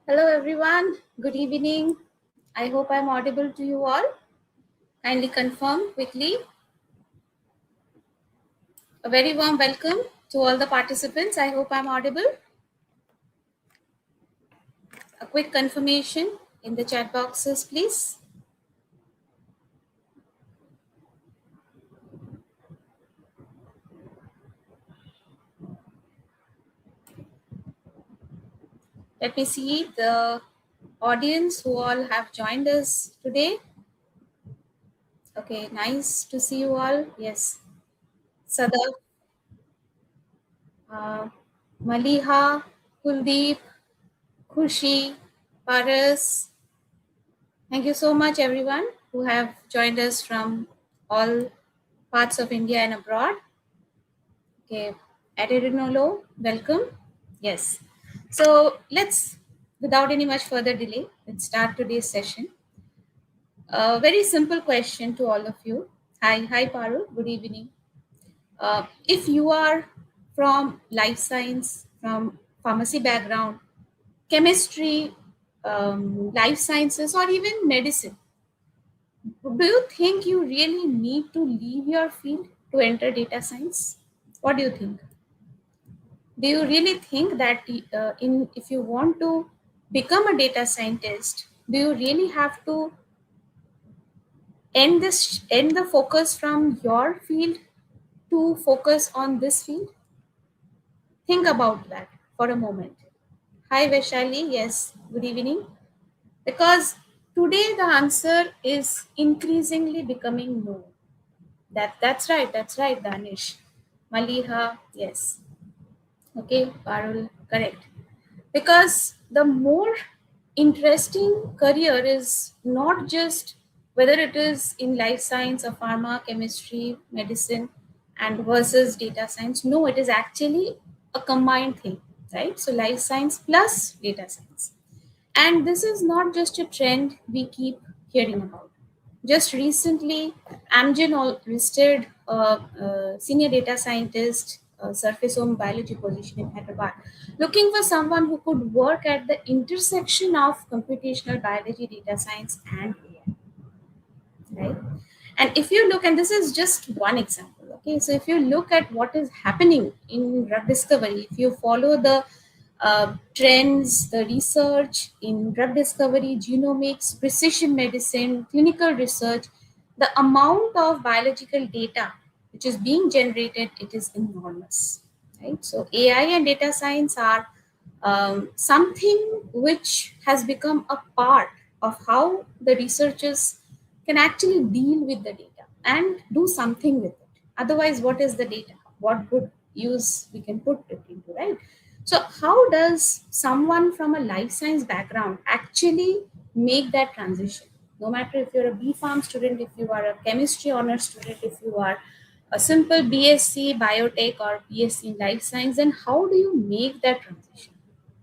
Hello everyone, good evening. I hope I'm audible to you all. Kindly confirm quickly. A very warm welcome to all the participants. I hope I'm audible. A quick confirmation in the chat boxes, please. Let me see the audience who all have joined us today. Okay, nice to see you all. Yes, Sadaf, uh, Maliha, Kuldeep, Khushi, Paras. Thank you so much, everyone who have joined us from all parts of India and abroad. Okay, Aderinolo, welcome. Yes. So let's, without any much further delay, let's start today's session. A very simple question to all of you. Hi, Parul. Good evening. If you are from life science, from pharmacy background, chemistry, life sciences, or even medicine, do you think you really need to leave your field to enter data science? What do you think? Do you really think that in if you want to become a data scientist, do you really have to end the focus from your field to focus on this field? Think about that for a moment. Hi Vaishali, yes, good evening. Because today the answer is increasingly becoming no. That's right, Danish. Maliha, yes. Okay, Parul, correct. Because the more interesting career is not just whether it is in life science or pharma, chemistry, medicine, and versus data science. No, it is actually a combined thing, right? So, life science plus data science. And this is not just a trend we keep hearing about. Just recently, Amgen listed a senior data scientist, surfaceome biology position in Hyderabad, looking for someone who could work at the intersection of computational biology, data science, and AI. Right? And if you look, and this is just one example, okay? So if you look at what is happening in drug discovery, if you follow the trends, the research in drug discovery, genomics, precision medicine, clinical research, the amount of biological data which is being generated, it is enormous, right? So AI and data science are something which has become a part of how the researchers can actually deal with the data and do something with it. Otherwise, what is the data? What good use we can put it into, right? So, how does someone from a life science background actually make that transition? No matter if you're a B Farm student, if you are a chemistry honor student, if you are a simple BSc biotech or BSc in life science, then how do you make that transition?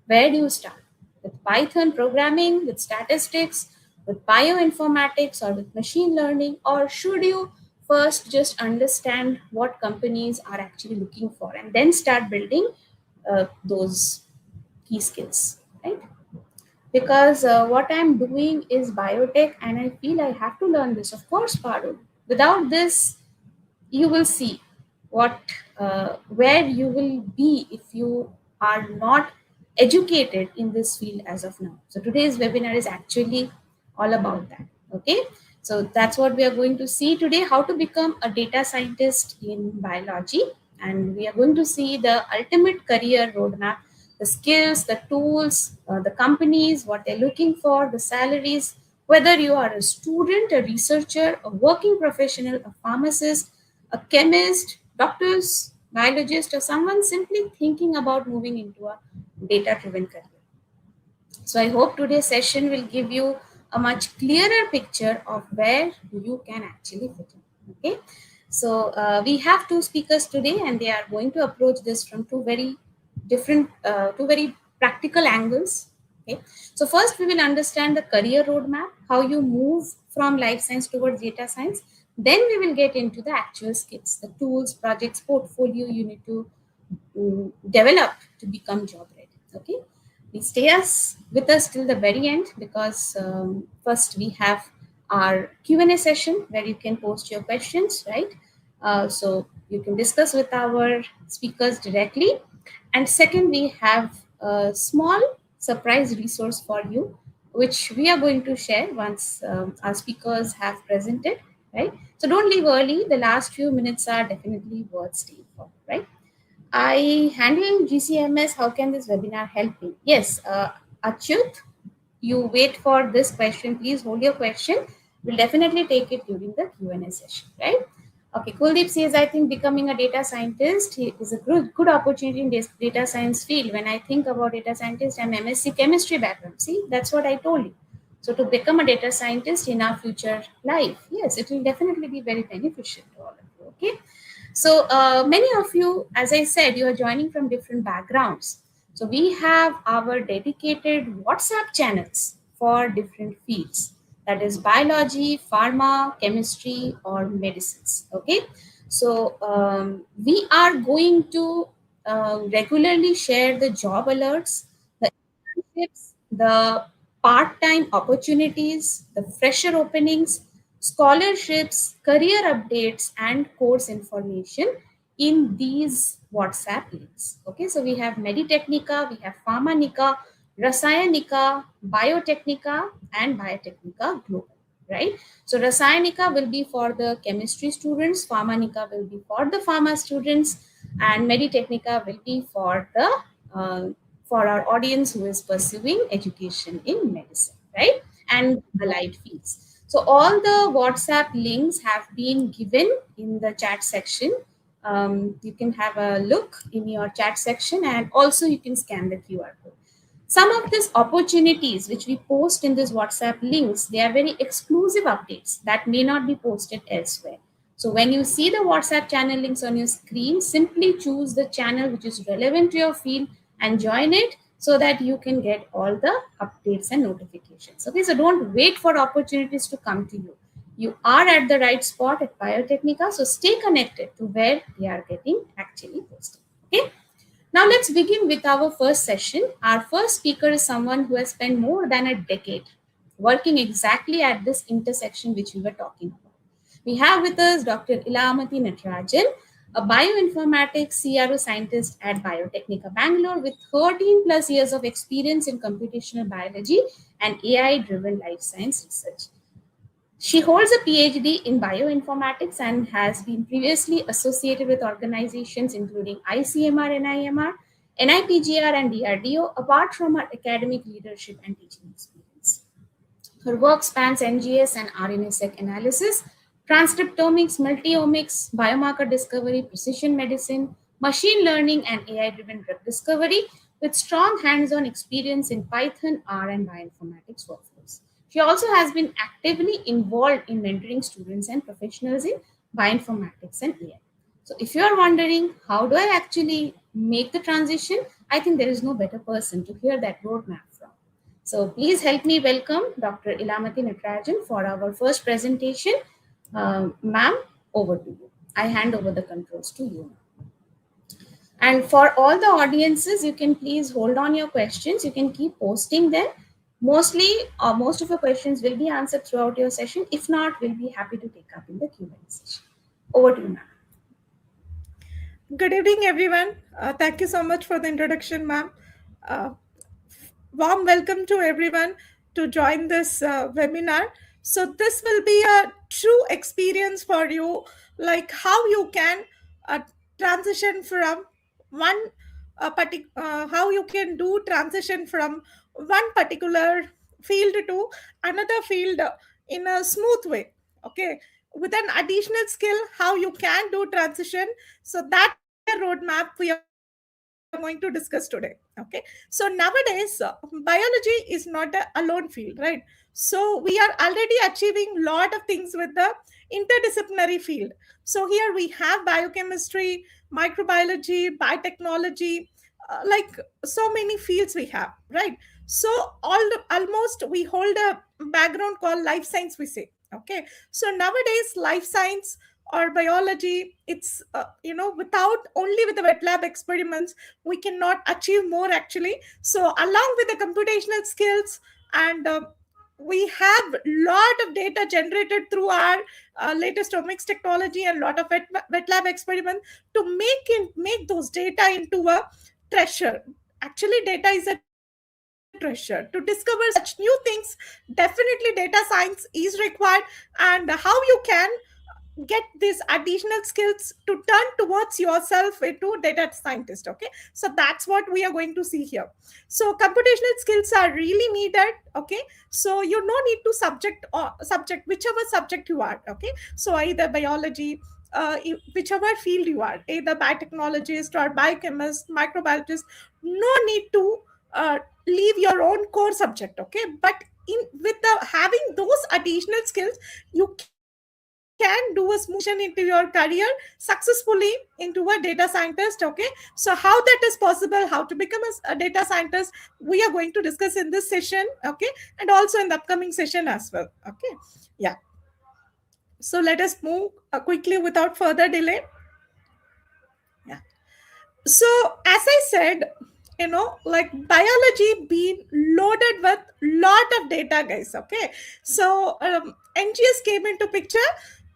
Where do you start? With Python programming, with statistics, with bioinformatics, or with machine learning? Or should you first just understand what companies are actually looking for and then start building those key skills, right? Because what I'm doing is biotech and I feel I have to learn this. Of course, Parul. Without this, you will see what where you will be if you are not educated in this field as of now. So today's webinar is actually all about that. Okay, so that's what we are going to see today, how to become a data scientist in biology, and we are going to see the ultimate career roadmap, the skills, the tools, the companies, what they're looking for, the salaries, whether you are a student, a researcher, a working professional, a pharmacist, a chemist, doctors, biologist, or someone simply thinking about moving into a data driven career. So I hope today's session will give you a much clearer picture of where you can actually fit in. Okay. So we have two speakers today, and they are going to approach this from two very different, two very practical angles. Okay. So first, we will understand the career roadmap, how you move from life science towards data science. Then we will get into the actual skills, the tools, projects, portfolio you need to develop to become job ready. Okay. Please stay with us till the very end, because first we have our Q&A session where you can post your questions, right? So you can discuss with our speakers directly. And second, we have a small surprise resource for you, which we are going to share once our speakers have presented, right? So don't leave early. The last few minutes are definitely worth staying for, right? I handle GCMS. How can this webinar help me? Yes, Achyut, you wait for this question. Please hold your question. We'll definitely take it during the Q&A session, right? Okay, Kuldeep says, I think becoming a data scientist is a good opportunity in this data science field. When I think about data scientist, I'm MSc chemistry background. See, that's what I told you. So to become a data scientist in our future life, yes, it will definitely be very beneficial to all of you. Okay. So many of you, as I said, you are joining from different backgrounds. So we have our dedicated WhatsApp channels for different fields. That is biology, pharma, chemistry, or medicines. Okay. So we are going to regularly share the job alerts, the internships, the part-time opportunities, the fresher openings, scholarships, career updates, and course information in these WhatsApp links. Okay, so we have Meditechnika, we have Pharmanika, Rasayanika, Biotechnika, and Biotecnika Global. Right. So Rasayanika will be for the chemistry students, Pharmanika will be for the pharma students, and Meditechnika will be uh, for our audience who is pursuing education in medicine, right? And allied fields. So all the WhatsApp links have been given in the chat section. You can have a look in your chat section, and also you can scan the QR code. Some of these opportunities which we post in these WhatsApp links, they are very exclusive updates that may not be posted elsewhere. So when you see the WhatsApp channel links on your screen, simply choose the channel which is relevant to your field and join it so that you can get all the updates and notifications. Okay, so don't wait for opportunities to come to you. You are at the right spot at Biotechnika, so stay connected to where they are getting actually posted. Okay. Now let's begin with our first session. Our first speaker is someone who has spent more than a decade working exactly at this intersection which we were talking about. We have with us Dr. Elamathi Natarajan, a bioinformatics CRO scientist at Biotecnika Bangalore with 13 plus years of experience in computational biology and AI driven life science research. She holds a PhD in bioinformatics and has been previously associated with organizations including ICMR, NIMR, NIPGR, and DRDO, apart from her academic leadership and teaching experience. Her work spans NGS and RNA-seq analysis, transcriptomics, multiomics, biomarker discovery, precision medicine, machine learning, and AI-driven drug discovery, with strong hands-on experience in Python, R, and bioinformatics workflows. She also has been actively involved in mentoring students and professionals in bioinformatics and AI. So, if you are wondering how do I actually make the transition, I think there is no better person to hear that roadmap from. So please help me welcome Dr. Elamathi Natarajan for our first presentation. Ma'am, over to you. I hand over the controls to you. And for all the audiences, you can please hold on your questions. You can keep posting them. Mostly, most of your questions will be answered throughout your session. If not, we'll be happy to take up in the Q&A session. Over to you, ma'am. Good evening, everyone. Thank you so much for the introduction, ma'am. Uh, Warm welcome to everyone to join this webinar. So, this will be a true experience for you, like how you can uh, transition from one how you can do transition from one particular field to another field in a smooth way. Okay, with an additional skill, how you can do transition. So, that will be a roadmap we are going to discuss today. Okay, so nowadays biology is not a alone field, right? So we are already achieving lot of things with the interdisciplinary field. So here we have biochemistry, microbiology, biotechnology, like so many fields we have, right? So almost we hold a background called life science, we say. Okay, so nowadays life science or biology, it's without only with the wet lab experiments we cannot achieve more actually. So along with the computational skills, and we have lot of data generated through our latest omics technology and lot of wet lab experiments to make those data into a treasure. Actually, data is a treasure. To discover such new things, definitely data science is required. And how you can get these additional skills to turn towards yourself into data scientist. Okay, so that's what we are going to see here. So computational skills are really needed. Okay, so you no need to subject whichever subject you are. Okay, so either biology, whichever field you are, either biotechnologist or biochemist, microbiologist, no need to uh, leave your own core subject. Okay, but in with the having those additional skills, you can do a smooth transition into your career successfully into a data scientist. Okay, so how that is possible, how to become a data scientist, we are going to discuss in this session. Okay, and also in the upcoming session as well. Okay, yeah. So let us move quickly without further delay. Yeah. So as I said, like biology being loaded with lot of data, guys. Okay, so NGS came into picture.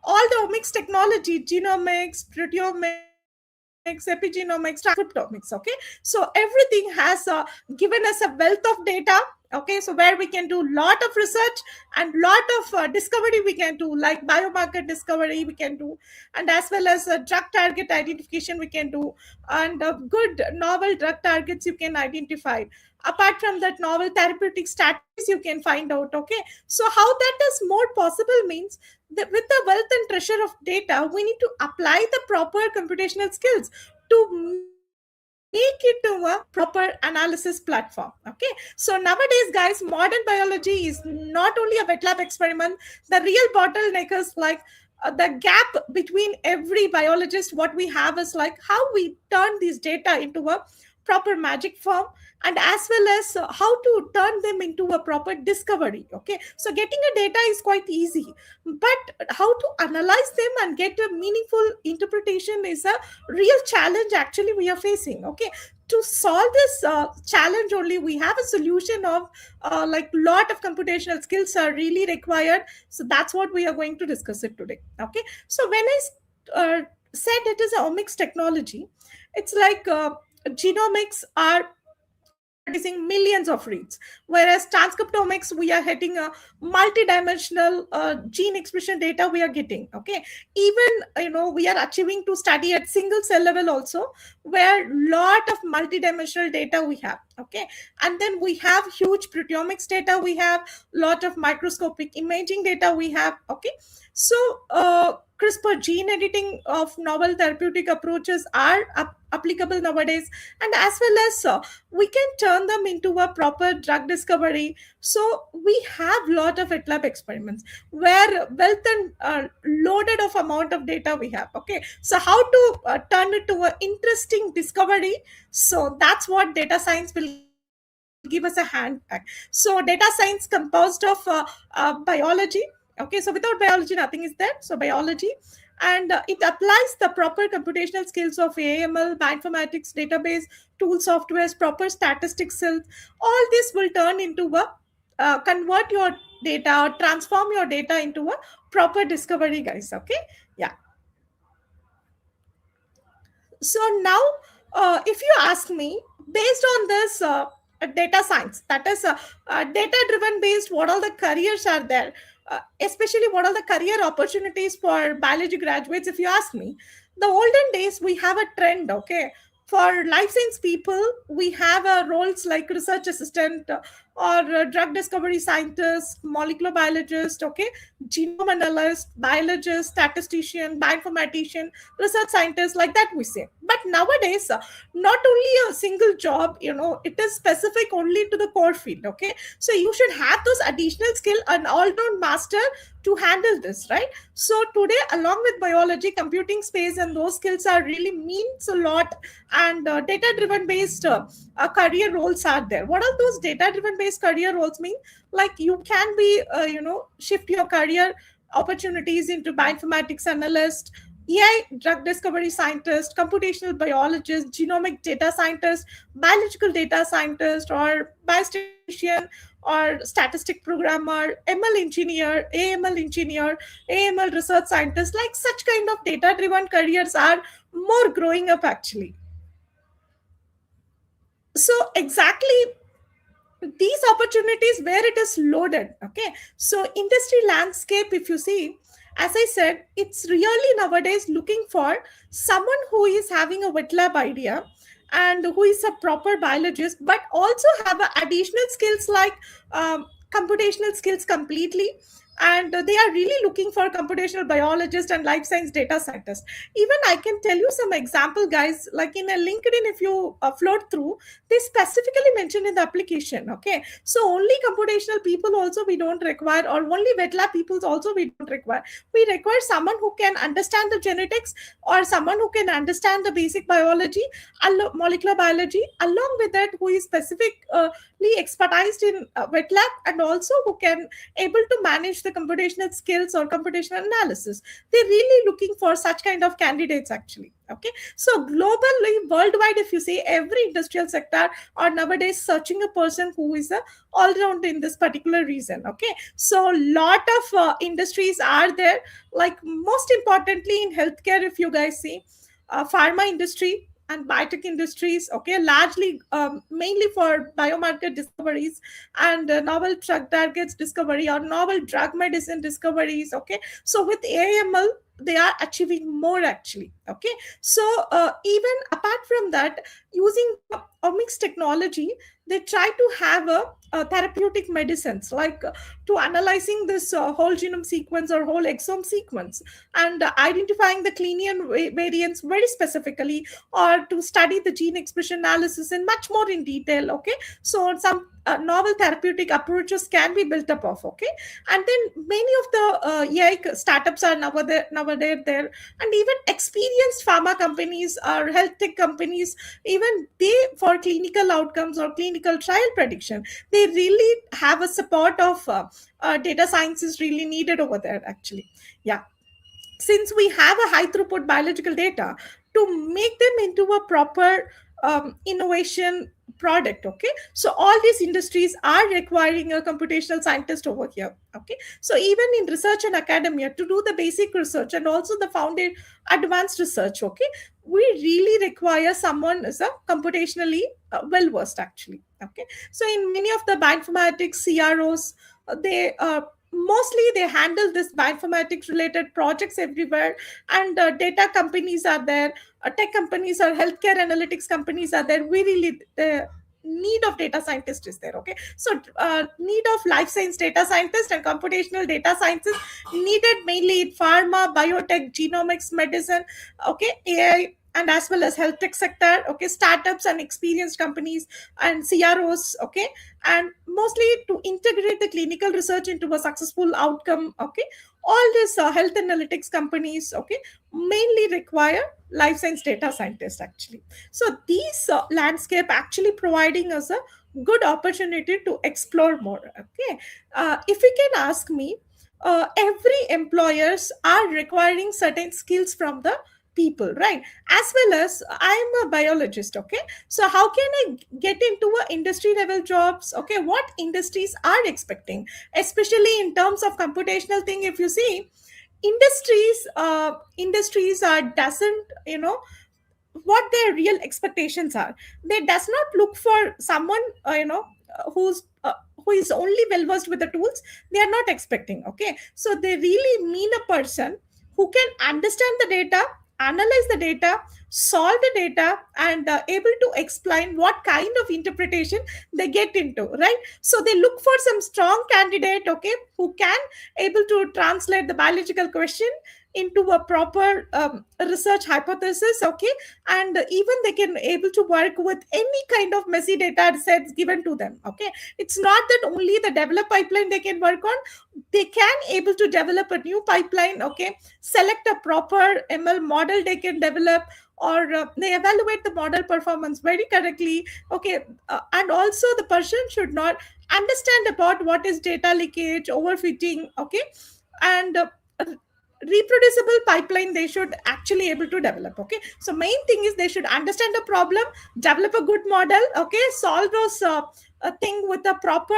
All the omics technology, genomics, proteomics, epigenomics, transcriptomics. Okay, so everything has given us a wealth of data. Okay, so where we can do lot of research and lot of discovery we can do, like biomarker discovery we can do, and as well as drug target identification we can do, and good novel drug targets you can identify. Apart from that, novel therapeutic strategies you can find out. Okay, so how that is more possible means that with the wealth and treasure of data, we need to apply the proper computational skills to make it to a proper analysis platform. Okay, so nowadays, guys, modern biology is not only a wet lab experiment. The real bottleneck is like the gap between every biologist. What we have is like how we turn these data into a proper magic form, and as well as how to turn them into a proper discovery. Okay, so getting a data is quite easy, but how to analyze them and get a meaningful interpretation is a real challenge actually we are facing. Okay, to solve this challenge only, we have a solution of like lot of computational skills are really required. So that's what we are going to discuss it today. Okay, so when I said it is a omics technology, it's like genomics are producing millions of reads, whereas transcriptomics we are hitting a multi-dimensional gene expression data we are getting. Okay, even we are achieving to study at single cell level also, where lot of multi-dimensional data we have. Okay, and then we have huge proteomics data, we have lot of microscopic imaging data we have. Okay, so CRISPR gene editing of novel therapeutic approaches are applicable nowadays, and as well as we can turn them into a proper drug discovery. So we have lot of wet lab experiments where wealth and loaded of amount of data we have. Okay, so how to turn it to an interesting discovery, so that's what data science will give us a hand back. So data science composed of biology. Okay, so without biology nothing is there. So biology, and it applies the proper computational skills of AML, bioinformatics, database, tool softwares, proper statistics skills. All this will turn into a convert your data or transform your data into a proper discovery, guys. Okay, yeah. So now, if you ask me, based on this data science, that is data driven based, what all the careers are there, especially what are the career opportunities for biology graduates? If you ask me, the olden days we have a trend. Okay, for life science people we have roles like research assistant, or drug discovery scientist, molecular biologist. Okay, genome analyst, biologist, statistician, bioinformatician, research scientist, like that we say. But nowadays, not only a single job, it is specific only to the core field. Okay, so you should have those additional skill, an all-round master to handle this, right? So today, along with biology, computing space and those skills are really means a lot, and data driven based career roles are there. What are those data driven based career roles mean? Like you can be shift your career opportunities into bioinformatics analyst, AI drug discovery scientist, computational biologist, genomic data scientist, biological data scientist, or biostatistician, or statistic programmer, ML engineer, AML engineer, AML research scientist. Like such kind of data driven careers are more growing up actually. So exactly these opportunities where it is loaded. Okay, so industry landscape, if you see, as I said, it's really nowadays looking for someone who is having a wet lab idea and who is a proper biologist, but also have additional skills like computational skills completely. And they are really looking for computational biologists and life science data scientists. Even I can tell you some example, guys, like in a LinkedIn, if you float through, they specifically mentioned in the application. Okay, so only computational people also we don't require, or only wet lab people also we don't require. We require someone who can understand the genetics, or someone who can understand the basic biology, molecular biology, along with that who is specifically expertised in wet lab, and also who can able to manage the computational skills or computational analysis. They're really looking for such kind of candidates actually. Okay, so globally, worldwide, if you see, every industrial sector are nowadays searching a person who is a all round in this particular reason. Okay, so lot of industries are there. Like most importantly in healthcare, if you guys see, pharma industry and biotech industries, okay, largely mainly for biomarker discoveries and novel drug targets discovery or novel drug medicine discoveries. Okay, so with AML they are achieving more actually. Okay, so even apart from that, using the omics technology, they try to have a therapeutic medicines, like to analyzing this whole genome sequence or whole exome sequence, and identifying the clinical variants very specifically, or to study the gene expression analysis in much more in detail. Okay, so some novel therapeutic approaches can be built up of. Okay, and then many of the AI startups are nowadays there, and even experienced pharma companies or health tech companies, even they, for clinical outcomes or clinical trial prediction, they really have a support of data science is really needed over there actually. Yeah, since we have a high throughput biological data, to make them into a proper innovation product. Okay, so all these industries are requiring a computational scientist over here. Okay, so even in research and academia, to do the basic research and also the founded advanced research, okay, we really require someone is a computationally well versed actually. Okay, so in many of the bioinformatics CROs, they mostly they handle this bioinformatics related projects everywhere, and data companies are there, tech companies or healthcare analytics companies are there. We really need of data scientist is there. Okay, so need of life science data scientist and computational data scientists needed mainly in pharma, biotech, genomics, medicine, okay, AI, and as well as health tech sector. Okay, startups and experienced companies and CROs. Okay, and mostly to integrate the clinical research into a successful outcome. Okay, all these health analytics companies, okay, mainly require life science data scientists actually. So these landscape actually providing us a good opportunity to explore more. Okay, if you can ask me, every employers are requiring certain skills from the people, right? As well as I'm a biologist. Okay, so how can I get into a industry level jobs? Okay, what industries are expecting, especially in terms of computational thing? If you see, industries are doesn't, what their real expectations are. They does not look for someone who is only well versed with the tools. They are not expecting. Okay, so they really mean a person who can understand the data, analyze the data, solve the data, and able to explain what kind of interpretation they get into, right? So they look for some strong candidate, okay, who can able to translate the biological question into a proper research hypothesis. Okay, and even they can able to work with any kind of messy data sets given to them. Okay, it's not that only the develop pipeline they can work on. They can able to develop a new pipeline. Okay, select a proper ML model they can develop, or they evaluate the model performance very correctly. Okay, and also the person should not understand about what is data leakage, overfitting. Okay, and reproducible pipeline they should actually able to develop. Okay, so main thing is they should understand the problem, develop a good model, okay, solve those thing with a proper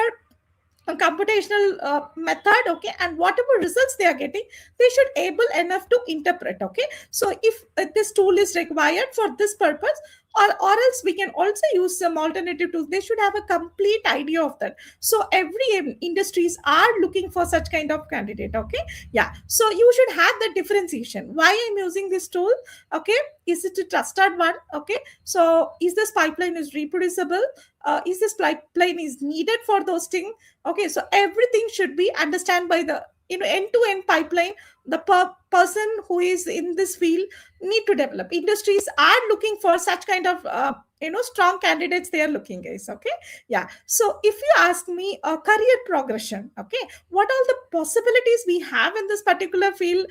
a computational method, okay, and whatever results they are getting, they should able enough to interpret. Okay, so if this tool is required for this purpose, or else we can also use some alternative tools, they should have a complete idea of that. So every industries are looking for such kind of candidate. Okay, yeah, so you should have the differentiation, why I'm using this tool. Okay, is it a trusted one? Okay, so is this pipeline is reproducible, is this pipeline is needed for those things. Okay, so everything should be understand by the end to end pipeline. The person who is in this field need to develop. Industries are looking for such kind of strong candidates they are looking, guys. Okay, yeah, so if you ask me a career progression, okay, what all the possibilities we have in this particular field,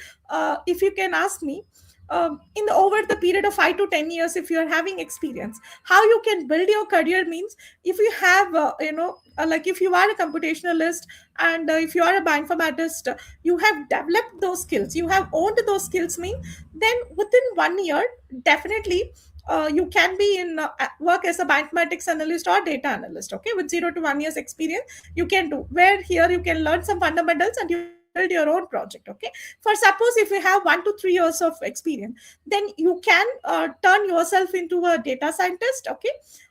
if you can ask me, in the over the period of 5 to 10 years, if you are having experience, how you can build your career means, if you have like if you are a computationalist, and if you are a bioinformatist, you have developed those skills, you have owned those skills mean, then within 1 year, definitely you can be in work as a bioinformatics analyst or data analyst. Okay, with 0 to 1 years experience, you can do, where here you can learn some fundamentals and you can build your own project. Okay, for suppose if you have 1 to 3 years of experience, then you can turn yourself into a data scientist. Okay,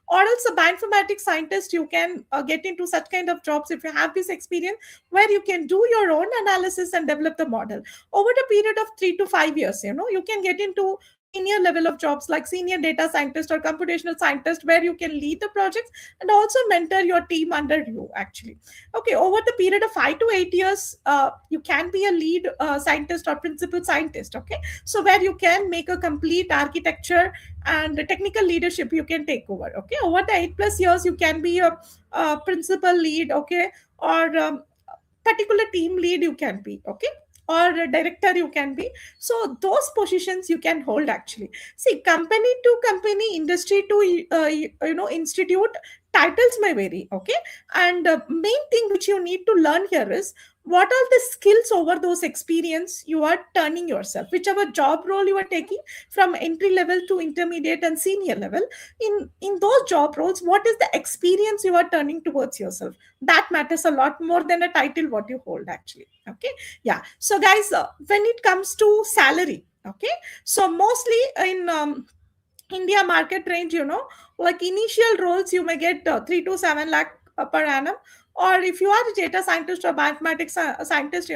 or else a bioinformatics scientist, you can get into such kind of jobs if you have this experience, where you can do your own analysis and develop the model. Over the period of 3 to 5 years, you can get into senior level of jobs like senior data scientist or computational scientist, where you can lead the projects and also mentor your team under you, actually. Okay, over the period of 5 to 8 years, you can be a lead scientist or principal scientist. Okay, so where you can make a complete architecture and technical leadership you can take over. Okay, over the 8 plus years, you can be a principal lead. Okay, or particular team lead you can be. Okay, or a director you can be. So those positions you can hold, actually. See, company to company, industry to institute, titles may vary. Okay, and main thing which you need to learn here is, what are the skills over those experience you are turning yourself, whichever job role you are taking, from entry level to intermediate and senior level. In those job roles, what is the experience you are turning towards yourself? That matters a lot more than a title what you hold, actually. Okay, yeah, so guys, when it comes to salary, okay, so mostly in India market range, like initial roles, you may get 3 to 7 lakh per annum. Or if you are a data scientist or mathematics scientist,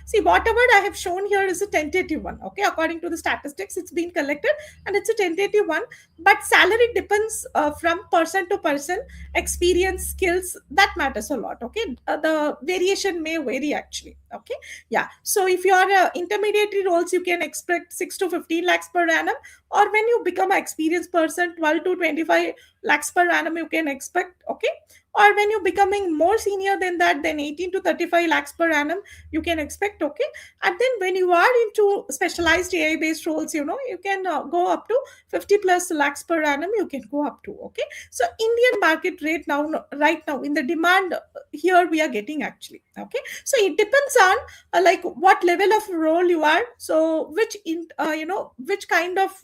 see, whatever I have shown here is a tentative one. Okay, according to the statistics, it's been collected and it's a tentative one. But salary depends from person to person, experience, skills, that matters a lot. Okay, the variation may vary, actually. Okay, yeah, so if you are intermediary roles, you can expect 6 to 15 lakhs per annum. Or when you become an experienced person, 12 to 25 lakhs per annum you can expect. Okay, or when you're becoming more senior than that, then 18 to 35 lakhs per annum you can expect. Okay, and then when you are into specialized AI based roles, you can go up to 50 plus lakhs per annum you can go up to. Okay, so Indian market rate now, right now, in the demand, here we are getting, actually. Okay, so it depends on like what level of role you are, so which which kind of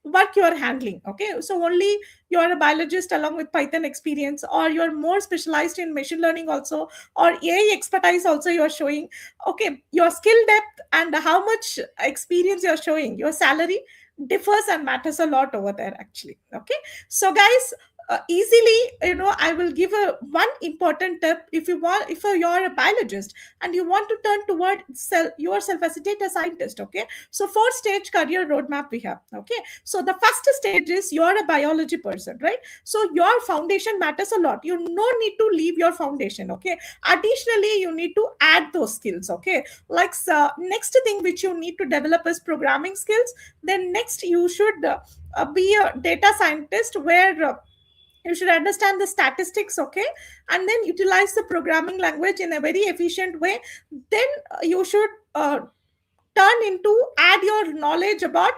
work you are handling. Okay, so only you are a biologist along with Python experience, or you're more specialized in machine learning also, or AI expertise also you are showing. Okay, your skill depth and how much experience you're showing, your salary differs and matters a lot over there, actually. Okay, so guys, easily, I will give a one important tip. If you're a biologist and you want to turn toward yourself as a data scientist. Okay, so 4 stage career roadmap we have. Okay, so the first stage is you're a biology person, right? So your foundation matters a lot. You no need to leave your foundation. Okay, additionally, you need to add those skills. Okay, like next thing which you need to develop is programming skills. Then next you should be a data scientist, where you should understand the statistics. Okay, and then utilize the programming language in a very efficient way. Then you should turn into add your knowledge about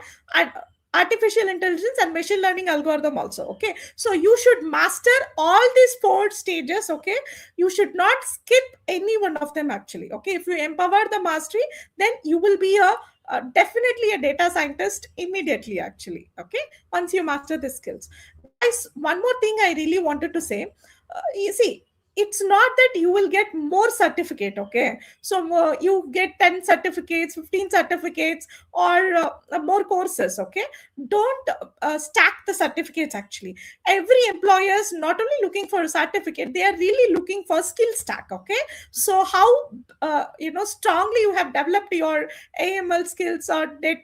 artificial intelligence and machine learning algorithm also. Okay, so you should master all these four stages. Okay, you should not skip any one of them actually. Okay, if you empower the mastery, then you will be definitely a data scientist immediately actually. Okay, once you master the skills, guys, one more thing I really wanted to say. You see, it's not that you will get more certificate. Okay, so you get 10 certificates, 15 certificates, or more courses. Okay, don't stack the certificates actually. Every employer is not only looking for a certificate, they are really looking for skill stack. Okay, so how strongly you have developed your AML skills, or that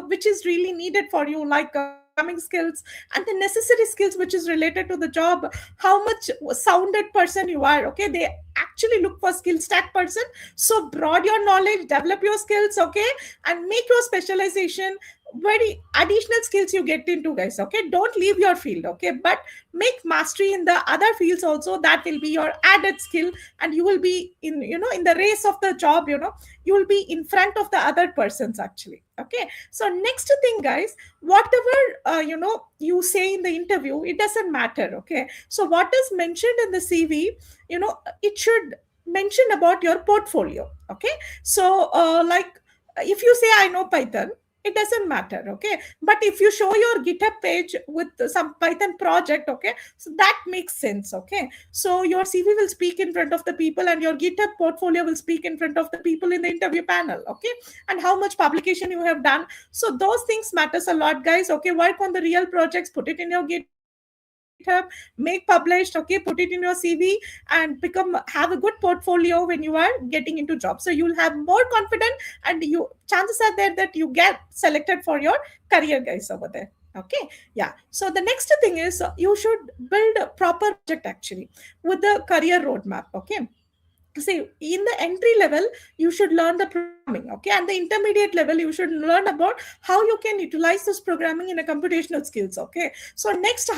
which is really needed for you, like programming skills and the necessary skills which is related to the job, how much sounded person you are. Okay, they actually look for skill stack person. So broad your knowledge, develop your skills. Okay, and make your specialization very additional skills you get into, guys. Okay, don't leave your field. Okay, but make mastery in the other fields also. That will be your added skill, and you will be in the race of the job. You will be in front of the other persons actually. Okay, so next thing, guys, whatever you say in the interview, it doesn't matter. Okay, so what is mentioned in the CV, it should mention about your portfolio. Okay, so like, if you say I know Python, it doesn't matter. Okay, but if you show your GitHub page with some Python project, okay, so that makes sense. Okay, so your CV will speak in front of the people, and your GitHub portfolio will speak in front of the people in the interview panel. Okay, and how much publication you have done. So those things matters a lot, guys. Okay, work on the real projects, put it in your GitHub, make published. Okay, put it in your CV, and have a good portfolio when you are getting into job. So you'll have more confidence, and you chances are there that you get selected for your career, guys, over there. Okay, yeah. So the next thing is, you should build a proper project actually with the career roadmap. Okay, see, in the entry level you should learn the programming. Okay, and the intermediate level you should learn about how you can utilize this programming in a computational skills. Okay, so next,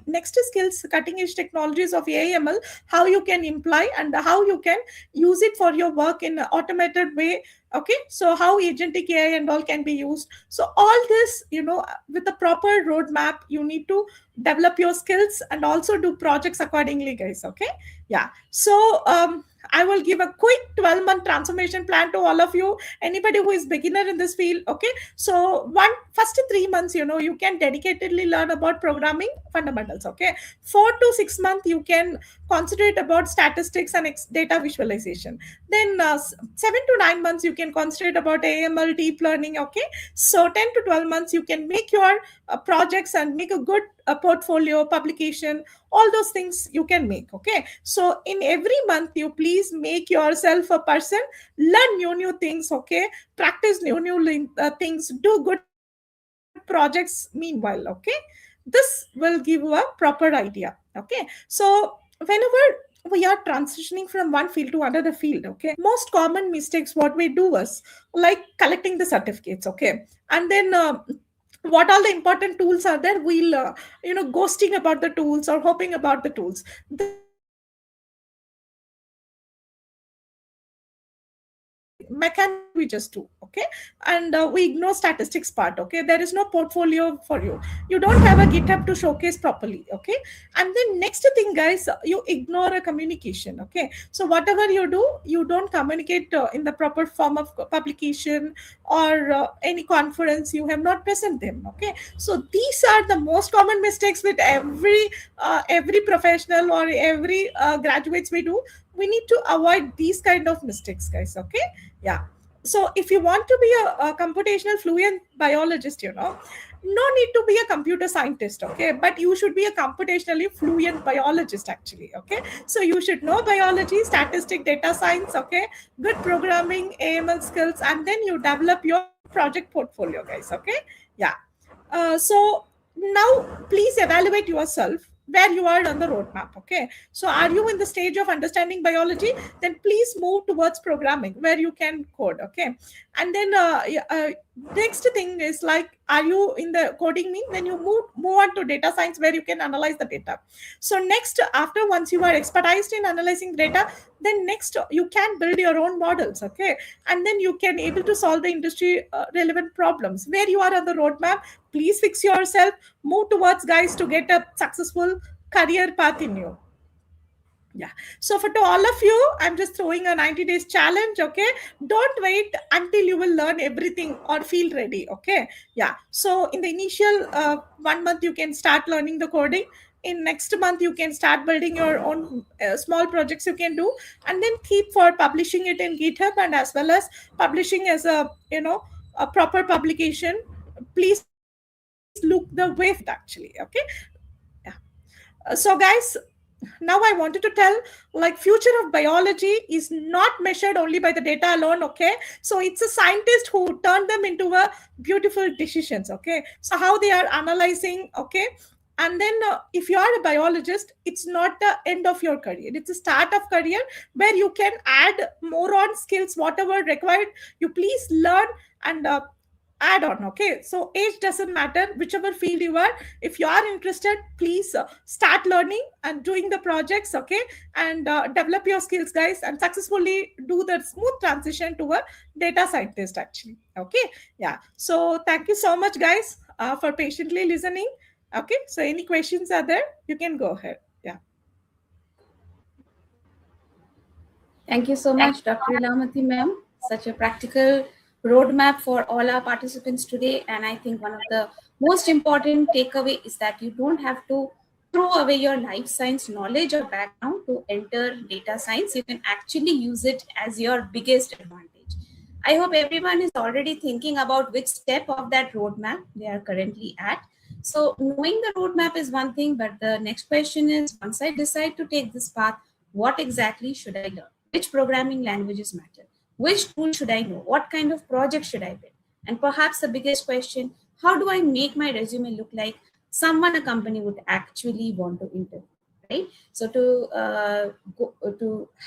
next skills, cutting edge technologies of AML, how you can imply and how you can use it for your work in an automated way. Okay, so how agentic AI and all can be used. So all this, with the proper roadmap, you need to develop your skills and also do projects accordingly, guys. Okay, yeah. So I will give a quick 12-month transformation plan to all of you. Anybody who is beginner in this field, okay? So first 3 months, you can dedicatedly learn about programming fundamentals. Okay, 4 to 6 months you can concentrate about statistics and data visualization. Then 7 to 9 months you can concentrate about AML, deep learning. Okay, so 10 to 12 months you can make your projects and make a good portfolio publication. All those things you can make. Okay, so in every month you please make yourself a person, learn new things. Okay, practice new things, do good projects meanwhile. Okay, this will give you a proper idea. Okay, so whenever we are transitioning from one field to another field, okay, most common mistakes what we do is like collecting the certificates. Okay, and then what all the important tools are there, we'll ghosting about the tools or hoping about the tools. This is mechanically we just do. Okay, and we ignore statistics part. Okay, there is no portfolio for you, you don't have a GitHub to showcase properly. Okay, and then next thing, guys, you ignore a communication. Okay, so whatever you do, you don't communicate in the proper form of publication, or any conference you have not present them. Okay, so these are the most common mistakes with every professional or every graduates we do. We need to avoid these kind of mistakes, guys. Okay, yeah. So if you want to be a computational fluent biologist, no need to be a computer scientist. Okay, but you should be a computationally fluent biologist actually. Okay, so you should know biology, statistic, data science. Okay, good programming, AML skills, and then you develop your project portfolio, guys. Okay, yeah. So now please evaluate yourself where you are on the roadmap. Okay, so are you in the stage of understanding biology? Then please move towards programming where you can code. Okay, and then next thing is like, are you in the coding mean, then you move on to data science where you can analyze the data. So next, after once you are expertised in analyzing data, then next you can build your own models. Okay, and then you can able to solve the industry relevant problems where you are on the roadmap. please fix yourself, move towards, guys, to get a successful career path in you. Yeah. So for to all of you, I'm just throwing a 90 days challenge. Okay. Don't wait until you will learn everything or feel ready. Okay. Yeah. So in the initial 1 month, you can start learning the coding. In next month, you can start building your own small projects you can do, and then keep for publishing it in GitHub, and as well as publishing as a, a proper publication. Please look the way forward actually. Okay. Yeah. So guys, now I wanted to tell, like, future of biology is not measured only by the data alone. Okay, so it's a scientist who turned them into a beautiful decisions. Okay, so how they are analyzing. Okay, and then if you are a biologist, it's not the end of your career, it's a start of career where you can add more on skills, whatever required, you please learn and add on. Okay, so age doesn't matter, whichever field you are. If you are interested, please start learning and doing the projects. Okay, and develop your skills, guys, and successfully do the smooth transition to a data scientist actually. Okay. Yeah, so thank you so much, guys, for patiently listening. Okay, so any questions are there, you can go ahead. Yeah. Thank you so much, Dr. Elamathi ma'am. Such a practical roadmap for all our participants today. And I think one of the most important takeaway is that you don't have to throw away your life science knowledge or background to enter data science. You can actually use it as your biggest advantage. I hope everyone is already thinking about which step of that roadmap they are currently at. So knowing the roadmap is one thing, but the next question is, once I decide to take this path, what exactly should I learn? Which programming languages matter? Which tool should I know? What kind of project should I build? And perhaps the biggest question, how do I make my resume look like someone a company would actually want to interview? Right? So to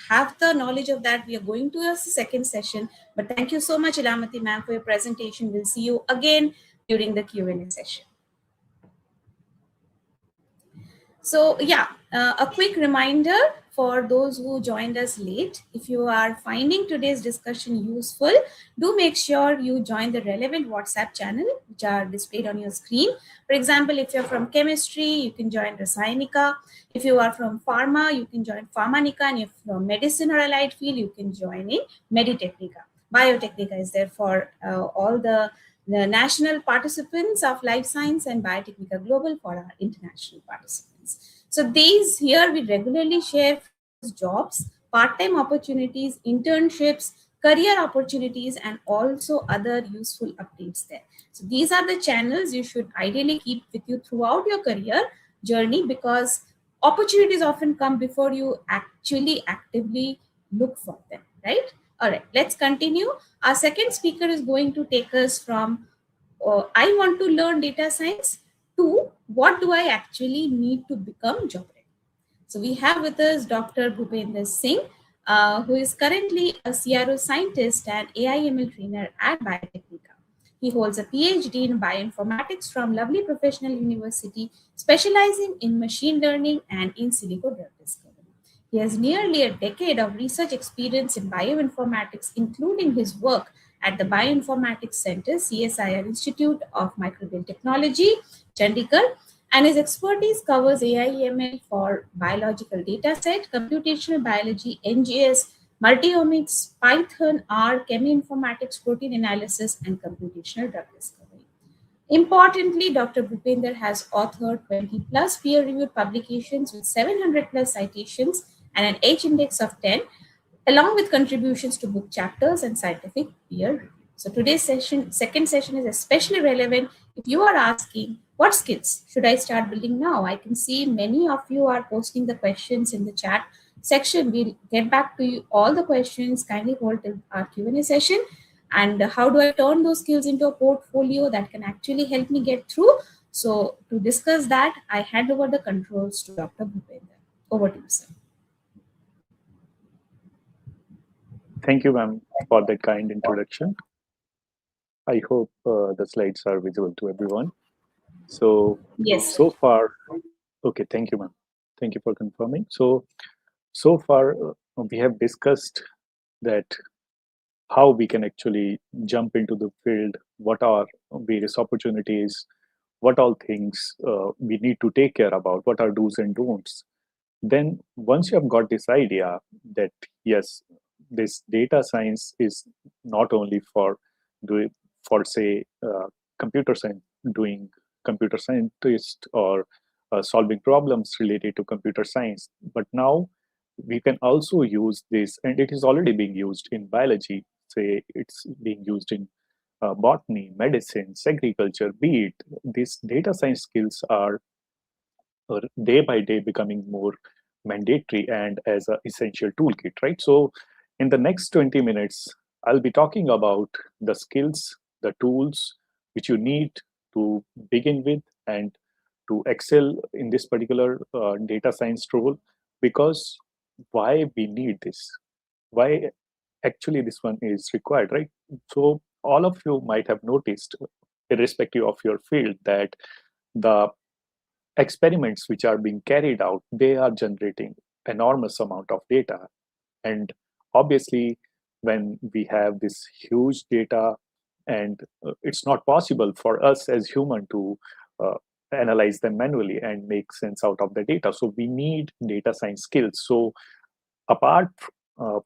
have the knowledge of that, we are going to a second session. But thank you so much, Elamathi ma'am, for your presentation. We'll see you again during the Q&A session. So yeah, a quick reminder for those who joined us late. If you are finding today's discussion useful, do make sure you join the relevant WhatsApp channel, which are displayed on your screen. For example, if you're from chemistry, you can join Rasayanika. If you are from pharma, you can join Pharmanika. And if you're from medicine or allied field, you can join in Meditechnika. Biotechnika is there for all the national participants of life science, and Biotechnika Global for our international participants. So these here we regularly share jobs, part-time opportunities, internships, career opportunities, and also other useful updates there. So these are the channels you should ideally keep with you throughout your career journey, because opportunities often come before you actually actively look for them, right? All right, let's continue. Our second speaker is going to take us from I want to learn data science to what do I actually need to become job ready. So we have with us Dr. Bhupender Singh, who is currently a CRO scientist and AI/ML trainer at Biotecnika. He holds a PhD in bioinformatics from Lovely Professional University, specializing in machine learning and in silico drug discovery. He has nearly a decade of research experience in bioinformatics, including his work at the Bioinformatics Center, CSIR Institute of Microbial Technology, Chandigarh, and his expertise covers AI/ML for biological dataset, computational biology, NGS, multiomics, Python, R, cheminformatics, protein analysis, and computational drug discovery. Importantly, Dr. Bhupender has authored 20 plus peer reviewed publications with 700 plus citations and an H index of 10, along with contributions to book chapters and scientific peer review. So today's second session is especially relevant if you are asking, what skills should I start building now? I can see many of you are posting the questions in the chat section. We'll get back to you all the questions. Kindly hold till our Q&A session. And how do I turn those skills into a portfolio that can actually help me get through? So to discuss that, I hand over the controls to Dr. Bhupender. Over to you, sir. Thank you, ma'am, for that kind introduction. I hope the slides are visible to everyone. So, yes, so far, okay, thank you, ma'am. Thank you for confirming. So far, we have discussed that how we can actually jump into the field, what are various opportunities, what all things we need to take care about, what are do's and don'ts. Then once you have got this idea that yes, this data science is not only for doing, for say computer science, doing computer scientist, or solving problems related to computer science, but now we can also use this, and it is already being used in biology. Say it's being used in botany, medicine, agriculture, be it. These data science skills are day by day becoming more mandatory and as an essential toolkit, right? So, in the next 20 minutes, I'll be talking about the skills, the tools which you need to begin with and to excel in this particular data science role. Because why we need this, why actually this one is required, right? So, all of you might have noticed, irrespective of your field, that the experiments which are being carried out, they are generating enormous amount of data. And obviously, when we have this huge data, and it's not possible for us as human to uh, analyze them manually and make sense out of the data, so we need data science skills. So apart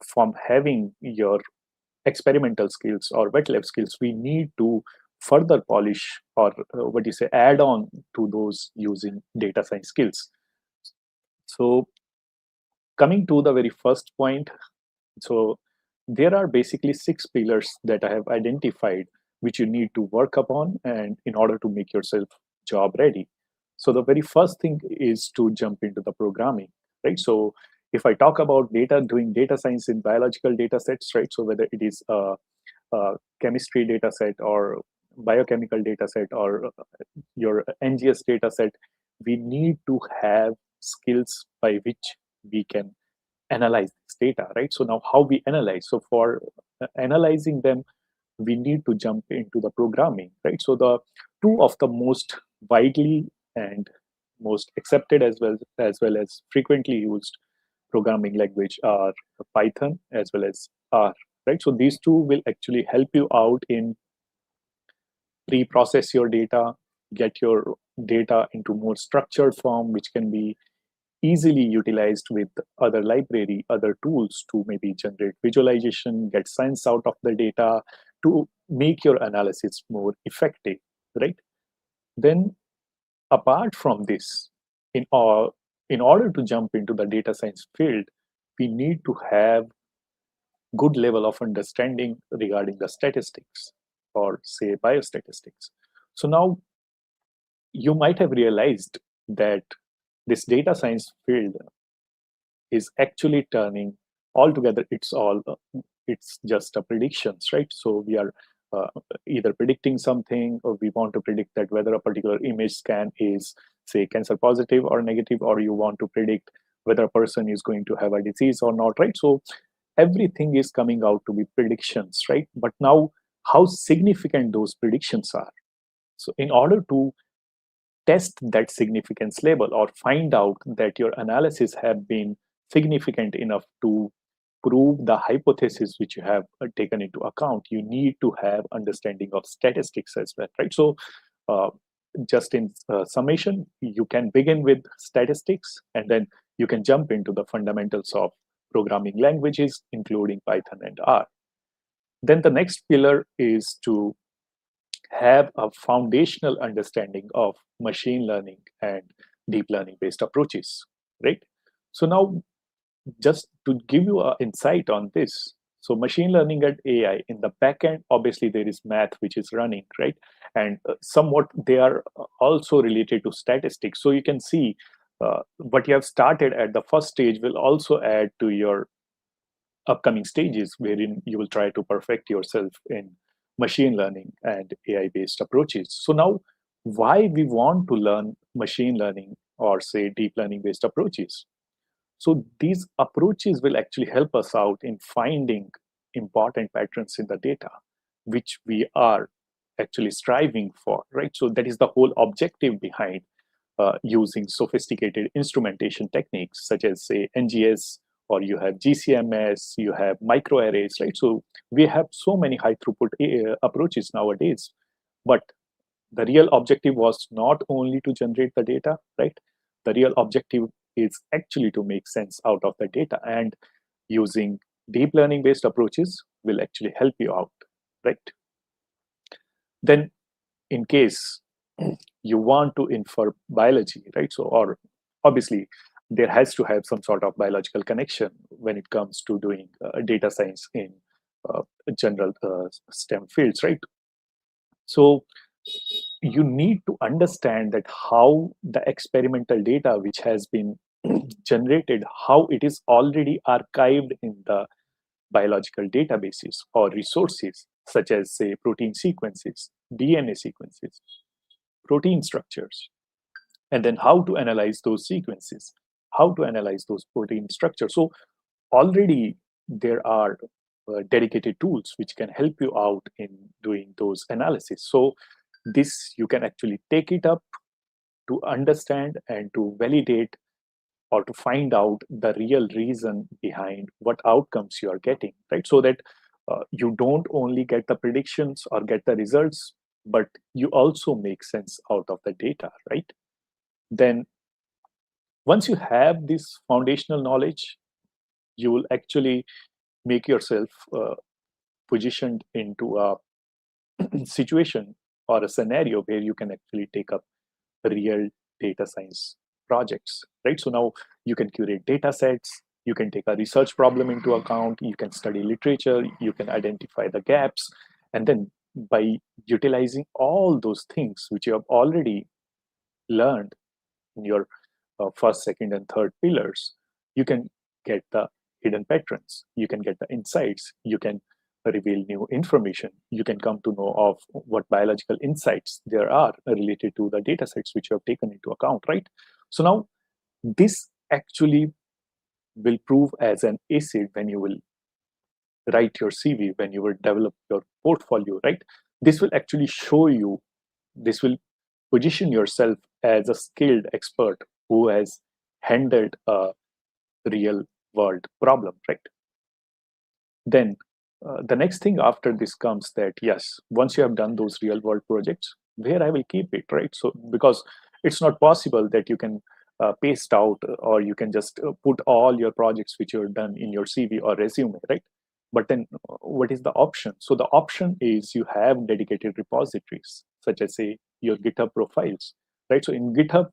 from having your experimental skills or wet lab skills, we need to further polish, or what do you say, add on to those using data science skills. So coming to the very first point, so there are basically 6 pillars that I have identified which you need to work upon and in order to make yourself job ready. So the very first thing is to jump into the programming, right? So if I talk about doing data science in biological data sets, right? So whether it is chemistry data set or biochemical data set or your NGS data set, we need to have skills by which we can analyze this data, right? So now how we analyze. So for analyzing them, we need to jump into the programming, right? So the two of the most widely and most accepted as well as frequently used programming language are Python as well as R, right? So these two will actually help you out in pre-process your data, get your data into more structured form, which can be easily utilized with other library, other tools to maybe generate visualization, get science out of the data, to make your analysis more effective, right? Then apart from this, in, uh, in order to jump into the data science field, we need to have good level of understanding regarding the statistics, or say biostatistics. So now you might have realized that this data science field is actually turning altogether, it's just a predictions, right? So we are uh, either predicting something, or we want to predict that whether a particular image scan is, say, cancer positive or negative, or you want to predict whether a person is going to have a disease or not, right? So everything is coming out to be predictions, right? But now how significant those predictions are. So in order to test that significance level, or find out that your analysis have been significant enough to prove the hypothesis which you have taken into account, you need to have understanding of statistics as well, right? So uh, just in summation, you can begin with statistics, and then you can jump into the fundamentals of programming languages including Python and R. Then the next pillar is to have a foundational understanding of machine learning and deep learning based approaches, right? So now, just to give you an insight on this, so machine learning and AI, in the back end, obviously there is math which is running, right? And somewhat they are also related to statistics. So you can see what you have started at the first stage will also add to your upcoming stages, wherein you will try to perfect yourself in machine learning and AI based approaches. So now, why we want to learn machine learning, or say deep learning based approaches? So these approaches will actually help us out in finding important patterns in the data, which we are actually striving for, right? So that is the whole objective behind using sophisticated instrumentation techniques such as, say, NGS, or you have GCMS, you have microarrays, right? So we have so many high throughput approaches nowadays, but the real objective was not only to generate the data, right? The real objective is actually to make sense out of the data, and using deep learning based approaches will actually help you out, right? Then in case you want to infer biology, right? So, or obviously there has to have some sort of biological connection when it comes to doing data science in uh, general STEM fields, right? So you need to understand that how the experimental data which has been generated, how it is already archived in the biological databases or resources, such as say protein sequences, DNA sequences, protein structures, and then how to analyze those sequences, how to analyze those protein structures. So already there are dedicated tools which can help you out in doing those analysis. So this you can actually take it up to understand and to validate or to find out the real reason behind what outcomes you are getting, right? So that you don't only get the predictions or get the results, but you also make sense out of the data, right? Then once you have this foundational knowledge, you will actually make yourself positioned into a situation or a scenario where you can actually take up real data science projects, right? So now you can curate data sets, you can take a research problem into account, you can study literature, you can identify the gaps, and then by utilizing all those things which you have already learned in your first, second, and third pillars, you can get the hidden patterns, you can get the insights, you can reveal new information, you can come to know of what biological insights there are related to the data sets which you have taken into account, right? So now this actually will prove as an asset when you will write your CV, when you will develop your portfolio, right? This will actually show you, this will position yourself as a skilled expert who has handled a real world problem, right? Then the next thing after this comes that, yes, once you have done those real world projects, where I will keep it, right? So because it's not possible that you can paste out or you can just put all your projects which you've done in your CV or resume, right? But then what is the option? So the option is you have dedicated repositories, such as say your GitHub profiles, right? So in GitHub,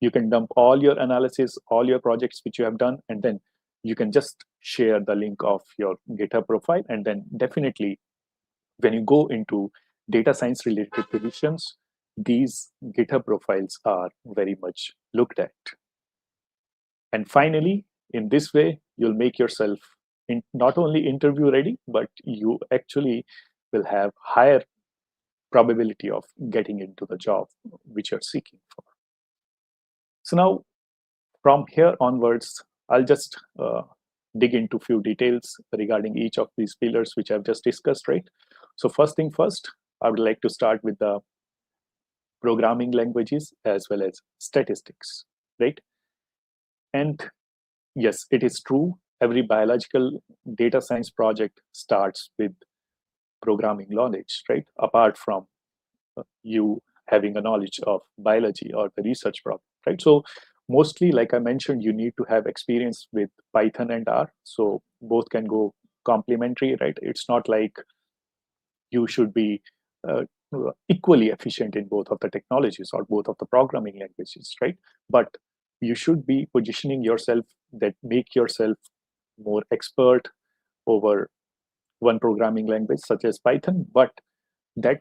you can dump all your analysis, all your projects which you have done, and then you can just share the link of your GitHub profile. And then definitely when you go into data science related positions, these GitHub profiles are very much looked at. And finally, in this way, you'll make yourself not only interview ready, but you actually will have higher probability of getting into the job which you're seeking for. So now from here onwards, I'll just dig into few details regarding each of these pillars which I've just discussed, right? So first thing first, I would like to start with the programming languages as well as statistics, right? And yes, it is true. Every biological data science project starts with programming knowledge, right? Apart from you having a knowledge of biology or the research problem, right? So mostly, like I mentioned, you need to have experience with Python and R. So both can go complementary, right? It's not like you should be equally efficient in both of the technologies or both of the programming languages, right? But you should be positioning yourself that make yourself more expert over one programming language such as Python, but that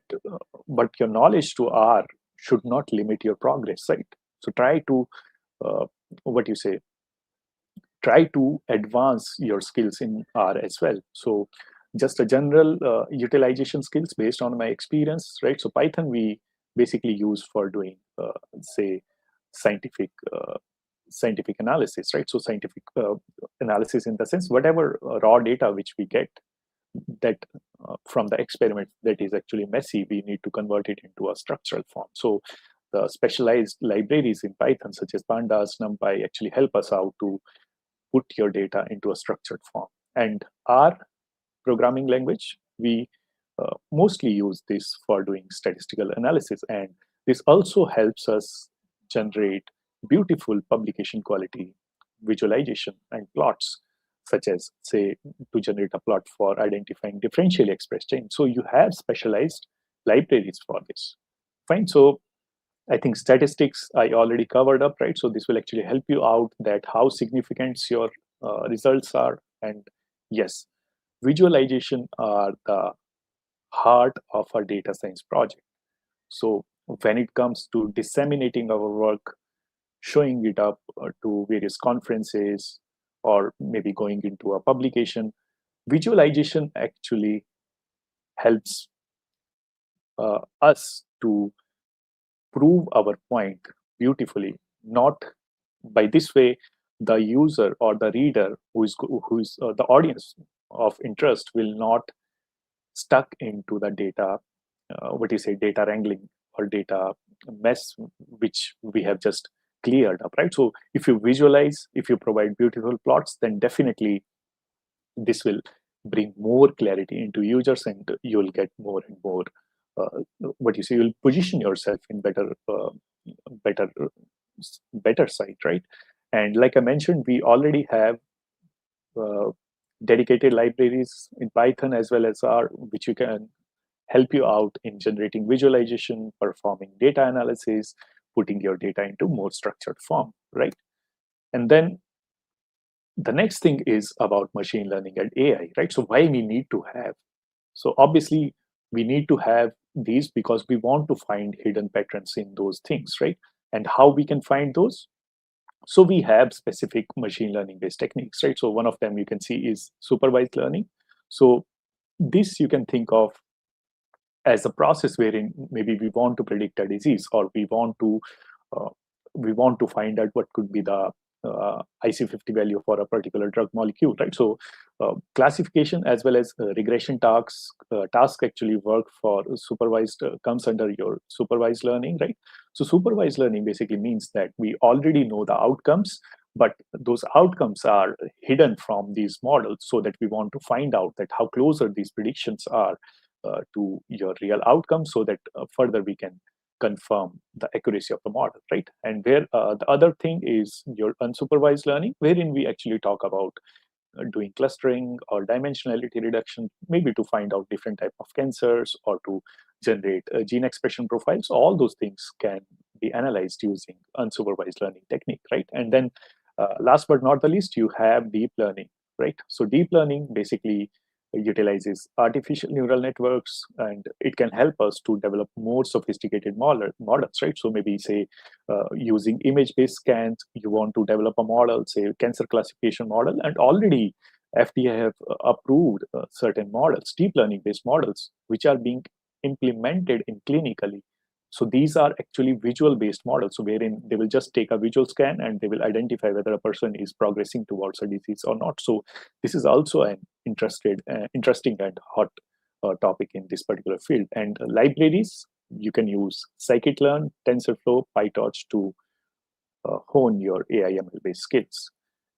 but your knowledge to R should not limit your progress, right? So try to uh, what you say, try to advance your skills in R as well. So just a general utilization skills based on my experience, right? So Python we basically use for doing say scientific scientific analysis, right? So scientific analysis in the sense whatever raw data which we get that from the experiment that is actually messy, we need to convert it into a structural form. So the specialized libraries in Python such as pandas, numpy actually help us out to put your data into a structured form. And our programming language, we mostly use this for doing statistical analysis. And this also helps us generate beautiful publication quality visualization and plots, such as, say, to generate a plot for identifying differentially expressed change. So you have specialized libraries for this. Fine. So I think statistics I already covered up, right? So this will actually help you out that how significant your results are. And yes, visualization are the heart of a data science project. So when it comes to disseminating our work, showing it up to various conferences, or maybe going into a publication, visualization actually helps us to prove our point beautifully. Not by this way, the user or the reader who is the audience of interest will not stuck into the data, what you say, data wrangling or data mess, which we have just cleared up, right? So if you visualize, if you provide beautiful plots, then definitely this will bring more clarity into users, and you'll get more and more, what you say, you'll position yourself in better, better side, right? And like I mentioned, we already have uh, dedicated libraries in Python as well as R, which you can help you out in generating visualization, performing data analysis, putting your data into more structured form, right? And then the next thing is about machine learning and AI, right? So why we need to have? So obviously we need to have these because we want to find hidden patterns in those things, right? And how we can find those? So we have specific machine learning based techniques, right? So one of them you can see is supervised learning. So this you can think of as a process wherein maybe we want to predict a disease, or uh, we want to find out what could be the IC50 value for a particular drug molecule, right? So classification as well as regression task actually work for supervised, comes under your supervised learning, right? So supervised learning basically means that we already know the outcomes, but those outcomes are hidden from these models, so that we want to find out that how closer these predictions are to your real outcome, so that further we can confirm the accuracy of the model, right? And where the other thing is your unsupervised learning, wherein we actually talk about doing clustering or dimensionality reduction, maybe to find out different type of cancers or to generate gene expression profiles. All those things can be analyzed using unsupervised learning technique, right? And then last but not the least, you have deep learning, right? So deep learning basically utilizes artificial neural networks, and it can help us to develop more sophisticated models, right? So maybe say using image-based scans, you want to develop a model, say cancer classification model, and already FDA have approved certain models, deep learning-based models, which are being implemented in clinically. So these are actually visual-based models, so wherein they will just take a visual scan and they will identify whether a person is progressing towards a disease or not. So this is also an interesting and hot topic in this particular field. And libraries, you can use scikit-learn, TensorFlow, PyTorch to hone your AI/ML based skills.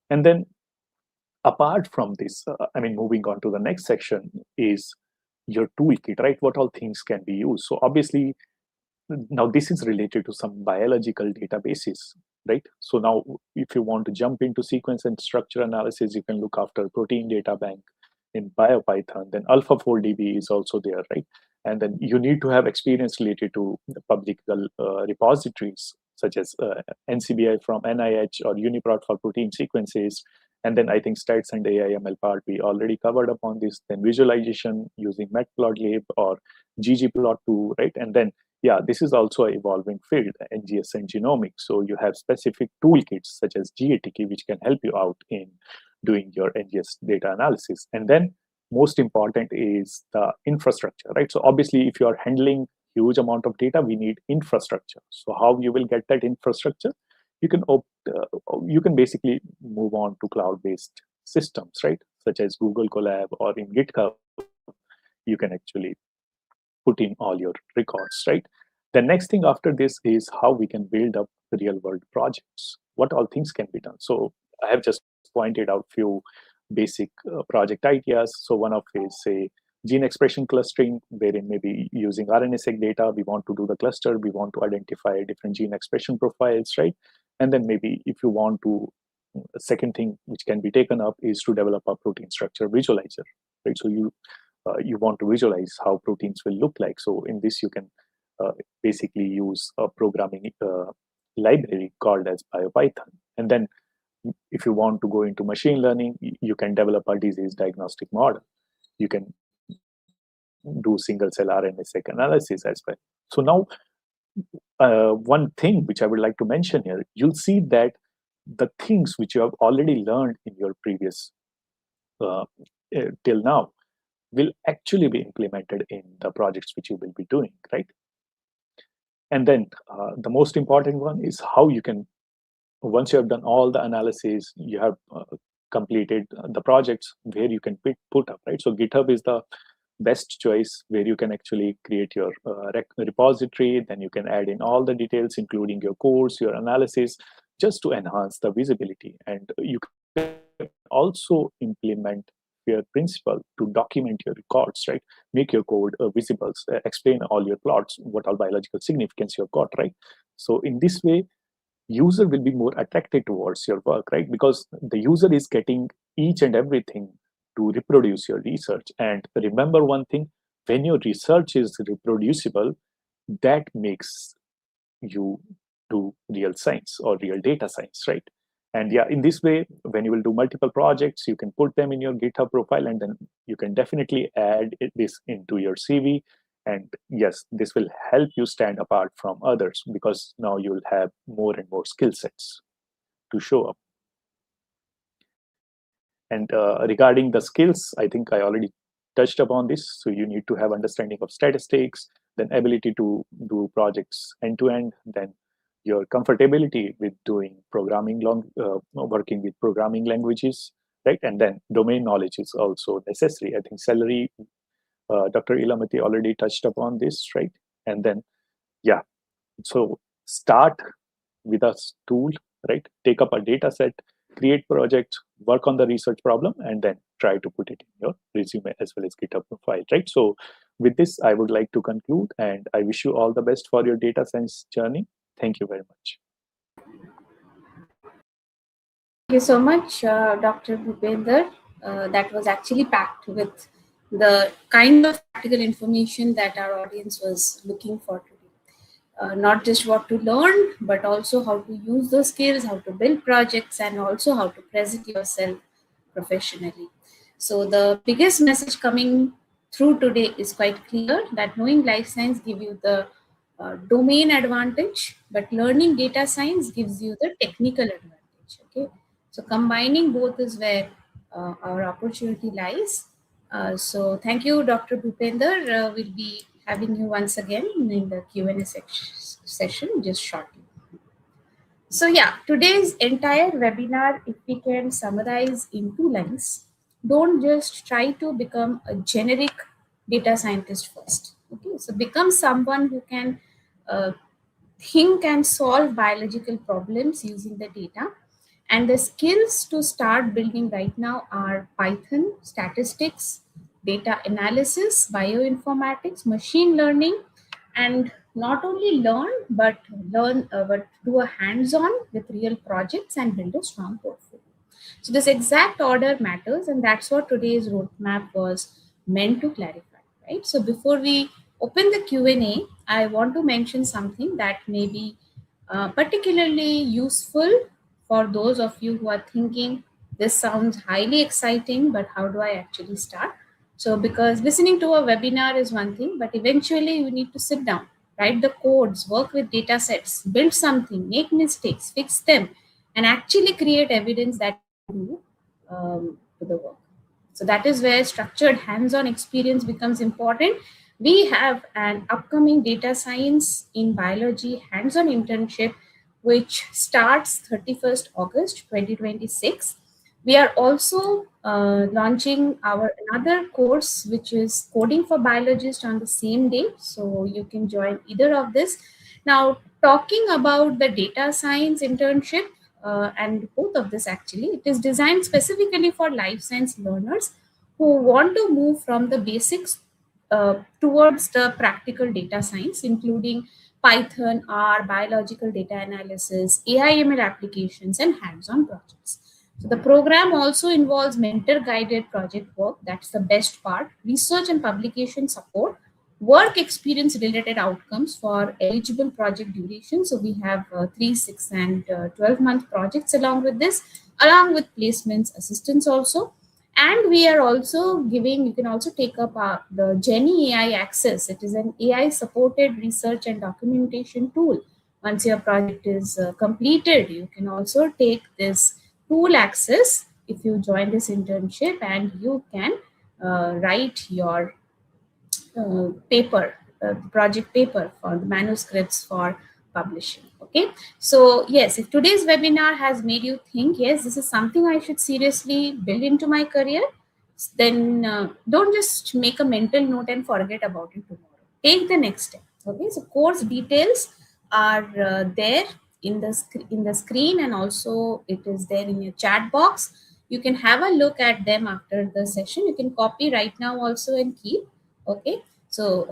And then apart from this, moving on to the next section is your toolkit, right? What all things can be used? So obviously, now this is related to some biological databases, right? So now if you want to jump into sequence and structure analysis, you can look after protein data bank in biopython. Then AlphaFold-DB is also there, right? And then you need to have experience related to the public repositories such as NCBI from NIH or UniProt for protein sequences. And then I think stats and AI/ML part we already covered upon this. Then visualization using Matplotlib or ggplot2, right? And then yeah, this is also an evolving field, NGS and genomics. So you have specific toolkits such as GATK, which can help you out in doing your NGS data analysis. And then most important is the infrastructure, right? So obviously, if you are handling huge amount of data, we need infrastructure. So how you will get that infrastructure? You can you can basically move on to cloud-based systems, right? Such as Google Colab or in GitHub, you can actually put in all your records, right? The next thing after this is how we can build up real world projects. What all things can be done? So I have just pointed out few basic project ideas. So one of is say gene expression clustering, wherein maybe using RNA-seq data, we want to do the cluster, we want to identify different gene expression profiles, right? And then maybe if you want to, a second thing which can be taken up is to develop a protein structure visualizer, right? So you want to visualize how proteins will look like. So in this, you can basically use a programming library called as BioPython. And then if you want to go into machine learning, you can develop a disease diagnostic model. You can do single cell RNA-seq analysis as well. So now, one thing which I would like to mention here, you'll see that the things which you have already learned in your previous till now will actually be implemented in the projects which you will be doing, right? And then the most important one is how you can, once you have done all the analysis, you have completed the projects where you can put up, right? So GitHub is the best choice where you can actually create your repository. Then you can add in all the details, including your codes, your analysis, just to enhance the visibility. And you can also implement your principle to document your records, right? Make your code visible, explain all your plots, what all biological significance you've got, right? So in this way, user will be more attracted towards your work, right? Because the user is getting each and everything to reproduce your research. And remember one thing, when your research is reproducible, that makes you do real science or real data science, right? And yeah, in this way, when you will do multiple projects, you can put them in your GitHub profile, and then you can definitely add this into your CV. And yes, this will help you stand apart from others, because now you will have more and more skill sets to show up. And regarding the skills, I think I already touched upon this. So you need to have understanding of statistics, then ability to do projects end to end, then your comfortability with doing programming, working with programming languages, right? And then domain knowledge is also necessary. I think Celery, Dr. Elamathi already touched upon this, right? And then, yeah, so start with a tool, right? Take up a data set, create projects, work on the research problem, and then try to put it in your resume as well as GitHub profile, right? So with this, I would like to conclude, and I wish you all the best for your data science journey. Thank you very much. Thank you so much, Dr. Bhupender. That was actually packed with the kind of practical information that our audience was looking for today. Not just what to learn, but also how to use those skills, how to build projects, and also how to present yourself professionally. So the biggest message coming through today is quite clear, that knowing life science gives you the domain advantage, but learning data science gives you the technical advantage. Okay, so combining both is where our opportunity lies. So thank you, Dr. Bhupender. We'll be having you once again in the Q&A session just shortly. So yeah, today's entire webinar, if we can summarize in 2 lines, don't just try to become a generic data scientist first. Okay, so become someone who can uh, think and solve biological problems using the data. And the skills to start building right now are Python, statistics, data analysis, bioinformatics, machine learning, and not only but do a hands-on with real projects and build a strong portfolio. So this exact order matters, and that's what today's roadmap was meant to clarify, right? So before we open the Q&A, I want to mention something that may be particularly useful for those of you who are thinking, this sounds highly exciting, but how do I actually start? So because listening to a webinar is one thing, but eventually you need to sit down, write the codes, work with data sets, build something, make mistakes, fix them, and actually create evidence that do to the work. So that is where structured hands-on experience becomes important. We have an upcoming data science in biology hands-on internship, which starts 31st August 2026. We are also launching our another course, which is coding for biologists on the same day. So you can join either of this. Now, talking about the data science internship, and both of this actually, it is designed specifically for life science learners who want to move from the basics towards the practical data science, including Python, R, biological data analysis, AI/ML applications, and hands-on projects. So the program also involves mentor-guided project work. That's the best part. Research and publication support, work experience related outcomes for eligible project duration. So we have 3, 6, and 12-month projects along with this, along with placements assistance also. And we are also giving, you can also take up the Jenny AI Access. It is an AI supported research and documentation tool. Once your project is completed, you can also take this tool access if you join this internship, and you can write your paper, project paper for the manuscripts for publishing. Okay, so yes, if today's webinar has made you think, yes, this is something I should seriously build into my career, then don't just make a mental note and forget about it tomorrow. Take the next step. Okay, so course details are there in the in the screen, and also it is there in your chat box. You can have a look at them after the session. You can copy right now also and keep. Okay, so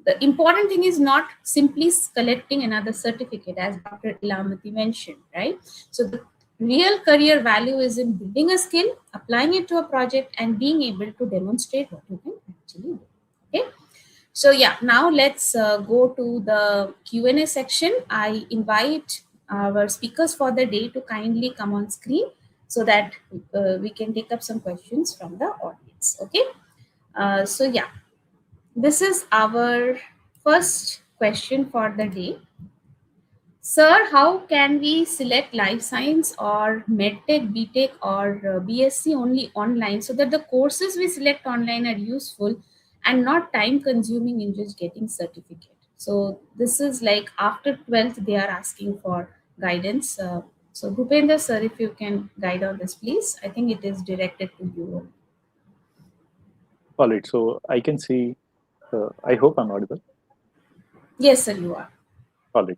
the important thing is not simply collecting another certificate, as Dr. Elamathi mentioned, right? So the real career value is in building a skill, applying it to a project, and being able to demonstrate what you can actually do. Okay. So yeah, now let's go to the Q&A section. I invite our speakers for the day to kindly come on screen so that we can take up some questions from the audience. Okay. So yeah, this is our first question for the day. Sir, how can we select life science or medtech, BTech, or BSc only online so that the courses we select online are useful and not time consuming in just getting certificate? So this is like after 12th, they are asking for guidance. So Bhupender, sir, if you can guide on this, please. I think it is directed to you. All right, so I can see, I hope I'm audible. Yes, sir, you are. All right.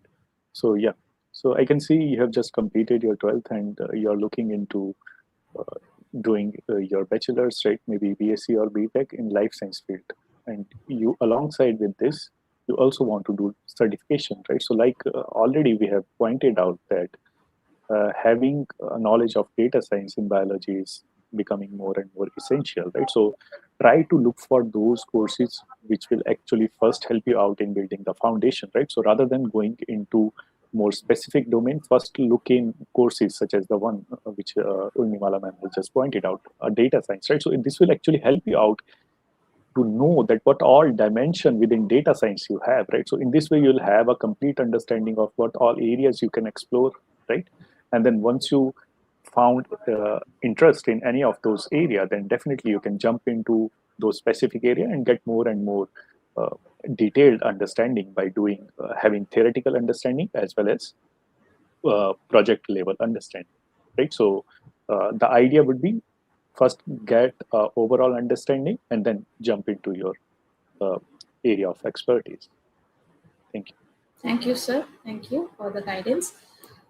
So yeah, so I can see you have just completed your 12th and you're looking into uh, doing your bachelor's, right? Maybe BSc or BTech in life science field. And you, alongside with this, you also want to do certification, right? So like already we have pointed out that having a knowledge of data science in biology is becoming more and more essential, right? So try to look for those courses which will actually first help you out in building the foundation, right? So rather than going into more specific domain, first look in courses such as the one which Urmimala ma'am has just pointed out, data science, right? So this will actually help you out to know that what all dimension within data science you have, right? So in this way, you'll have a complete understanding of what all areas you can explore, right? And then once you found interest in any of those area, then definitely you can jump into those specific area and get more and more uh, detailed understanding by doing having theoretical understanding as well as project level understanding, right? So the idea would be first get overall understanding and then jump into your uh, area of expertise. Thank you. Thank you, sir. Thank you for the guidance.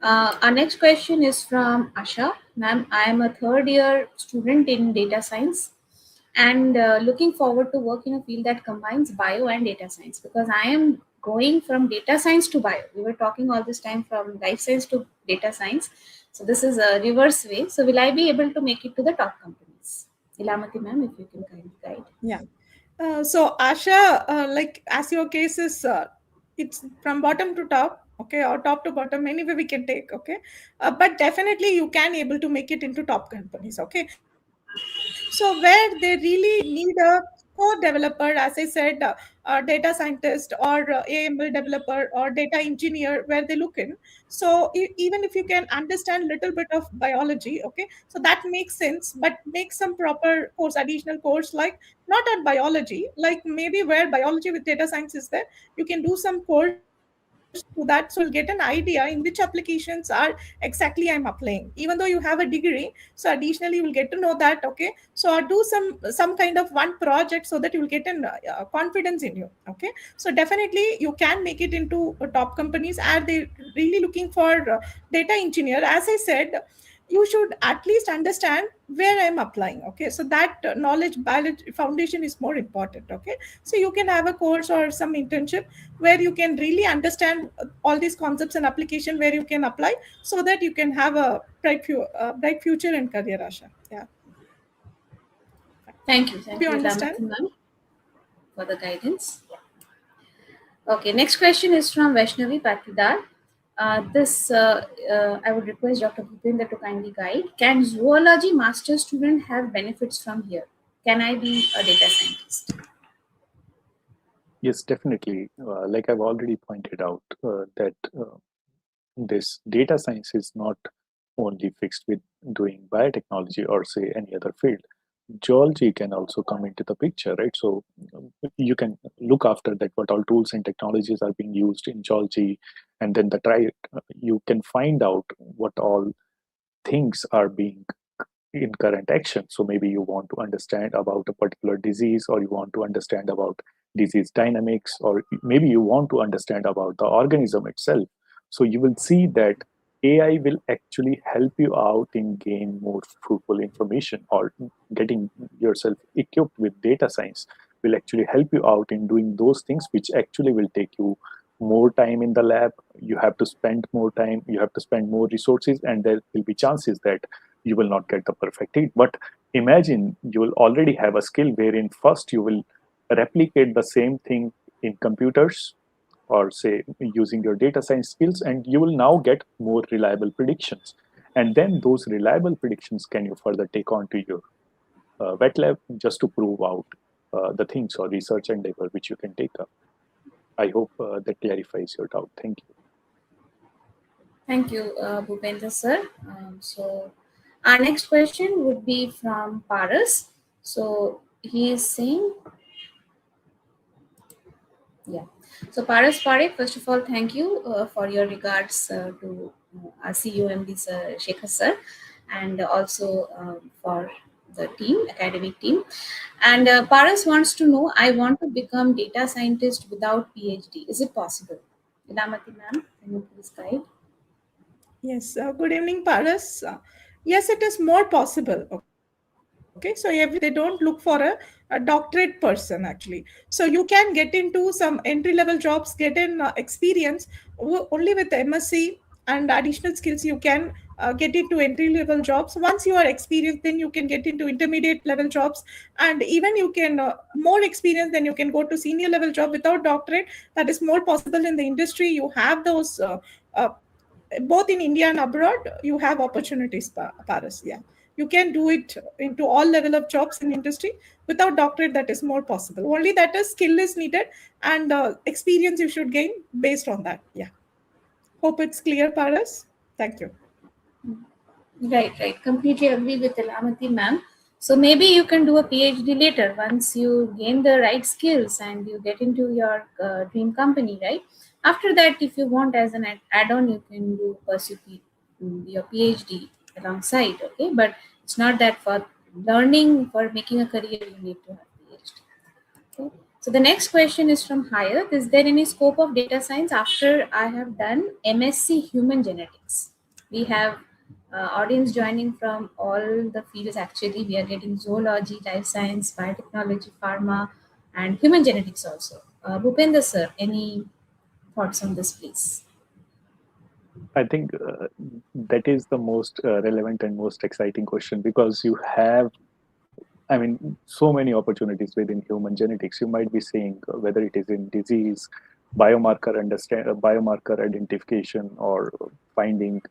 Our next question is from Asha. Ma'am, I am a third year student in data science and looking forward to work in a field that combines bio and data science, because I am going from data science to bio. We were talking all this time from life science to data science. So this is a reverse way. So will I be able to make it to the top companies? Elamathi ma'am, if you can kindly guide. Yeah. So Asha, like as your case is, it's from bottom to top, okay, or top to bottom. Anyway, we can take, okay, but definitely you can able to make it into top companies, okay. So where they really need a core developer, as I said, data scientist or AML developer or data engineer, where they look in. So even if you can understand little bit of biology, okay, so that makes sense. But make some proper course, additional course, like not on biology, like maybe where biology with data science is there, you can do some course to that, so you'll get an idea in which applications are exactly I'm applying, even though you have a degree. So additionally you will get to know that, okay, so do some kind of one project so that you will get an confidence in you, okay. So definitely you can make it into top companies. Are they really looking for data engineer? As I said, you should at least understand where I'm applying. Okay, so that knowledge foundation is more important. Okay, so you can have a course or some internship where you can really understand all these concepts and application where you can apply, so that you can have a bright future and career, Asha. Yeah. Hope Thank you you, understand. Elamathi ma'am, for the guidance. Okay, next question is from Vaishnavi Patidar. I would request Dr. Bhupender to kindly guide. Can zoology master student have benefits from here? Can I be a data scientist? Yes, definitely. Like I've already pointed out, that this data science is not only fixed with doing biotechnology or say any other field. Geology can also come into the picture, right? So you can look after that what all tools and technologies are being used in geology, and then you can find out what all things are being in current action. So maybe you want to understand about a particular disease, or you want to understand about disease dynamics, or maybe you want to understand about the organism itself. So you will see that AI will actually help you out in gain more fruitful information, or getting yourself equipped with data science will actually help you out in doing those things which actually will take you more time in the lab. You have to spend more time, you have to spend more resources, and there will be chances that you will not get the perfect hit. But imagine you will already have a skill wherein first you will replicate the same thing in computers, or say using your data science skills, and you will now get more reliable predictions. And then those reliable predictions can you further take on to your wet lab, just to prove out the things or research endeavor which you can take up. I hope that clarifies your doubt. Thank you. Thank you, Bhupender sir. So our next question would be from Paras. So he is saying, yeah. So Paras Parekh, first of all, thank you for your regards to our CUMD sir, Shekhar sir, and also for the team, academic team. And Paras wants to know, I want to become data scientist without PhD. Is it possible? Elamathi ma'am, can you please guide? Yes, good evening, Paras. Yes, it is more possible. Okay, so every they don't look for a doctorate person actually. So you can get into some entry level jobs, get in experience only with MSc and additional skills. You can get into entry level jobs. Once you are experienced, then you can get into intermediate level jobs, and even you can more experience. Then you can go to senior level job without doctorate. That is more possible in the industry. You have those. Uh, Both in India and abroad, you have opportunities, Paris. Yeah, you can do it into all level of jobs in industry without doctorate. That is more possible. Only that is skill is needed, and experience you should gain based on that. Yeah. Hope it's clear, Paris. Thank you. Right, right. Completely agree with Elamathi ma'am. So maybe you can do a PhD later once you gain the right skills and you get into your dream company, right? After that, if you want as an add-on, you can pursue your PhD alongside, okay? But it's not that for learning, for making a career, you need to have PhD. Okay. So the next question is from Hayat. Is there any scope of data science after I have done MSc Human Genetics? We have audience joining from all the fields. Actually, we are getting zoology, life science, biotechnology, pharma, and human genetics also. Bhupender sir, any thoughts on this, please? I think that is the most relevant and most exciting question, because you have, I mean, so many opportunities within human genetics. You might be seeing whether it is in disease, biomarker identification, or finding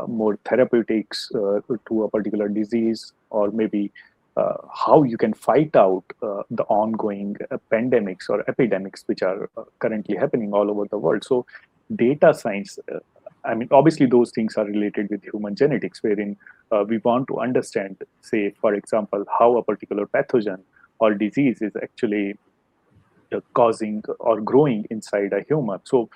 more therapeutics to a particular disease, or maybe how you can fight out the ongoing pandemics or epidemics which are currently happening all over the world. So, data science. I mean, obviously, those things are related with human genetics, wherein we want to understand, say, for example, how a particular pathogen or disease is actually causing or growing inside a human. So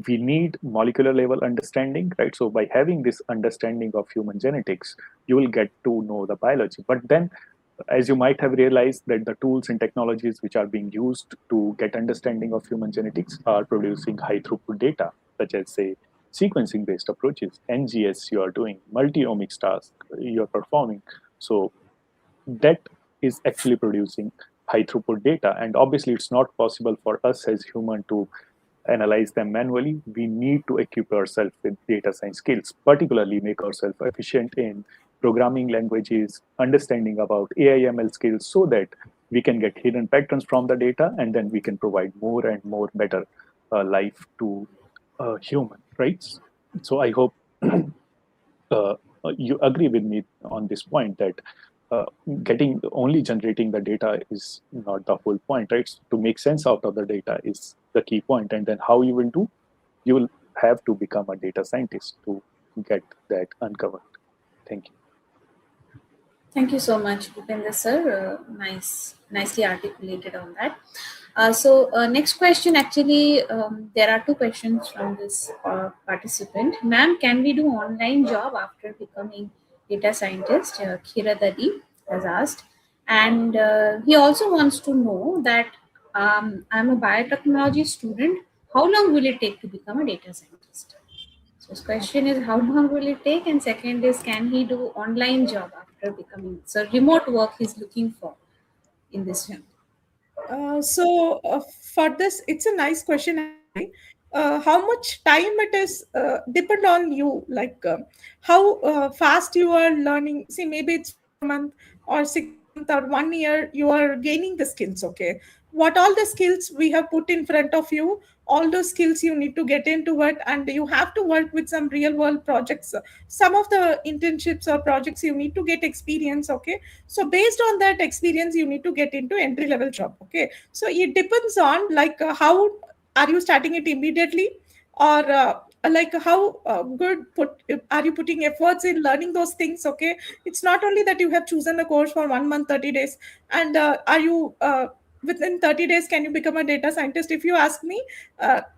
we need molecular level understanding, right? So by having this understanding of human genetics, you will get to know the biology. But then, as you might have realized, that the tools and technologies which are being used to get understanding of human genetics are producing high throughput data, such as say sequencing based approaches, NGS you are doing, multi-omics task you're performing. So that is actually producing high throughput data. And obviously it's not possible for us as human to analyze them manually. We need to equip ourselves with data science skills, particularly make ourselves efficient in programming languages, understanding about AI ML skills, so that we can get hidden patterns from the data, and then we can provide more and more better life to human, right? So I hope you agree with me on this point that getting only generating the data is not the whole point, right? So to make sense out of the data is the key point, and then how you will do, you will have to become a data scientist to get that uncovered. Thank you. Thank you so much, Bhupender sir. Nicely articulated on that. Next question. Actually, there are two questions from this participant. Ma'am, can we do online job after becoming data scientist? Kira Dadi has asked, and he also wants to know that I'm a biotechnology student. How long will it take to become a data scientist? So his question is how long will it take, and second is can he do online job after becoming, so remote work he's looking for in this field. So for this, it's a nice question actually. How much time it is depend on you, like how fast you are learning. See, maybe it's 4 month or 6 month or 1 year. You are gaining the skills. Okay, what all the skills we have put in front of you, all those skills you need to get into it, and you have to work with some real world projects. Some of the internships or projects you need to get experience. Okay, so based on that experience you need to get into entry level job. Okay, so it depends on like how are you starting it immediately, or like how good put are you putting efforts in learning those things. Okay, it's not only that you have chosen a course for 1 month 30 days, and are you within 30 days can you become a data scientist. If you ask me,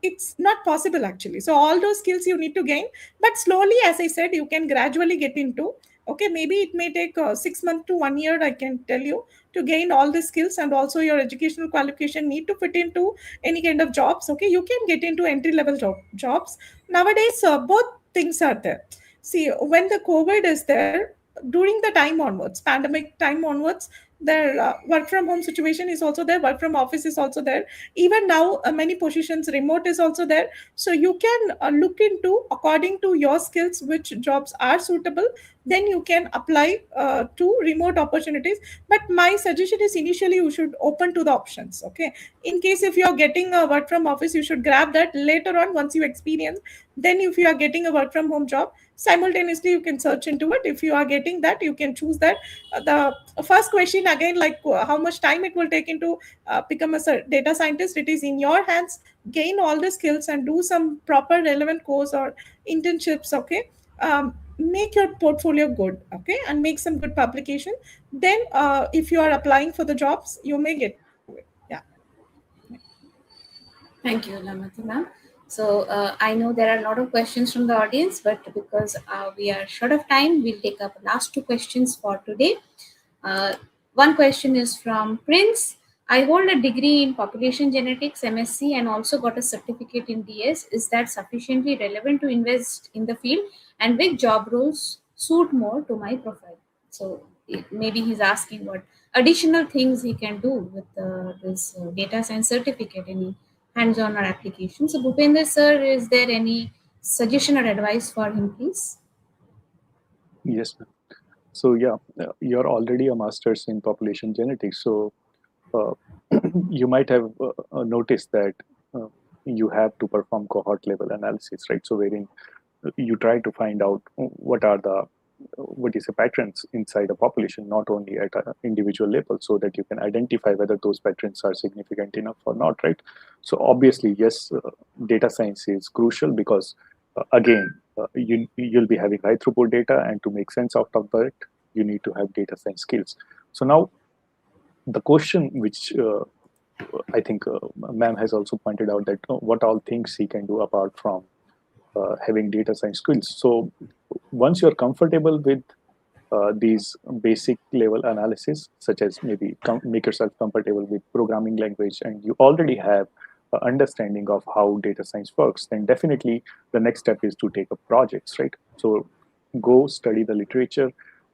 it's not possible actually. So all those skills you need to gain, but slowly, as I said, you can gradually get into. Okay, maybe it may take 6 months to 1 year, I can tell you, to gain all the skills, and also your educational qualification need to fit into any kind of jobs. Okay, you can get into entry level jobs nowadays. Both things are there. See, when the COVID is there, during the time onwards, pandemic time onwards, their work from home situation is also there, work from office is also there. Even now, many positions remote is also there. So you can look into, according to your skills, which jobs are suitable, then you can apply to remote opportunities. But my suggestion is initially you should open to the options. Okay, in case if you are getting a work from office, you should grab that. Later on, once you experience, then if you are getting a work from home job, simultaneously you can search into it. If you are getting that, you can choose that. The first question again, like how much time it will take into become a data scientist, it is in your hands. Gain all the skills and do some proper relevant course or internships. Okay, make your portfolio good. Okay, and make some good publication. Then if you are applying for the jobs, you may get into it. Yeah. Thank you, Elamathi ma'am. So I know there are a lot of questions from the audience, but because we are short of time, we'll take up last two questions for today. Uh, One question is from Prince. I hold a degree in population genetics, MSc, and also got a certificate in DS. Is that sufficiently relevant to invest in the field? And which job roles suit more to my profile? So maybe he's asking what additional things he can do with this data science certificate, any hands-on or application. So Bhupender sir, is there any suggestion or advice for him, please? Yes, ma'am. So yeah, you're already a master's in population genetics. So uh, you might have noticed that uh, you have to perform cohort level analysis, right? So wherein you try to find out what are the what is the patterns inside a population, not only at an individual level, so that you can identify whether those patterns are significant enough or not, right? So obviously, yes, data science is crucial because again, you'll be having high throughput data, and to make sense out of that, you need to have data science skills. So now the question which I think ma'am has also pointed out that what all things he can do apart from having data science skills. So once you're comfortable with these basic level analysis, such as maybe make yourself comfortable with programming language, and you already have understanding of how data science works, then definitely the next step is to take up projects, right? So go study the literature,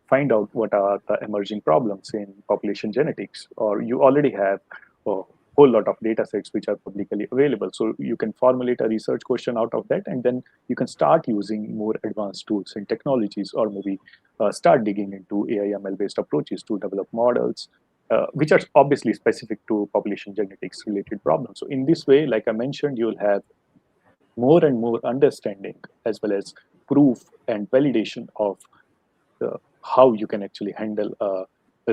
find out what are the emerging problems in population genetics, or you already have a whole lot of data sets which are publicly available. So you can formulate a research question out of that, and then you can start using more advanced tools and technologies, or maybe start digging into AI/ML based approaches to develop models, which are obviously specific to population genetics related problems. So in this way, like I mentioned, you'll have more and more understanding as well as proof and validation of how you can actually handle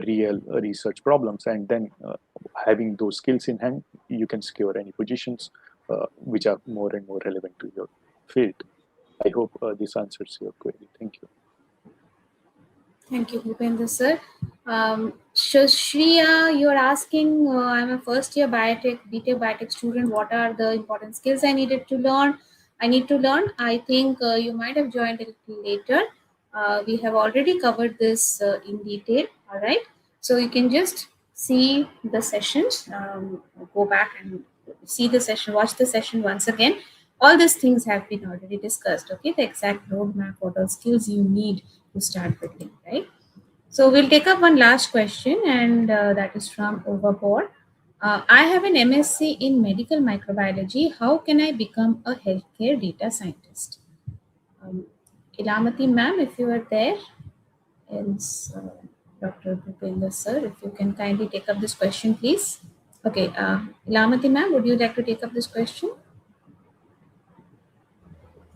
real research problems, and then having those skills in hand, you can secure any positions which are more and more relevant to your field. I hope this answers your query. Thank you. Thank you, Bhupender sir. Shriya, you're asking, I'm a first year BTech biotech student. What are the important skills I needed to learn? I need to learn. I think you might have joined a little later. We have already covered this in detail. All right. So you can just see the sessions, go back and see the session, watch the session once again. All these things have been already discussed. Okay. The exact roadmap, what all skills you need to start building, right? So we'll take up one last question, and that is from Overboard. I have an MSc in medical microbiology. How can I become a healthcare data scientist? Um, Elamathi ma'am, if you are there, and Dr. Bhupender sir, if you can kindly take up this question, please. Okay, Elamathi ma'am, would you like to take up this question?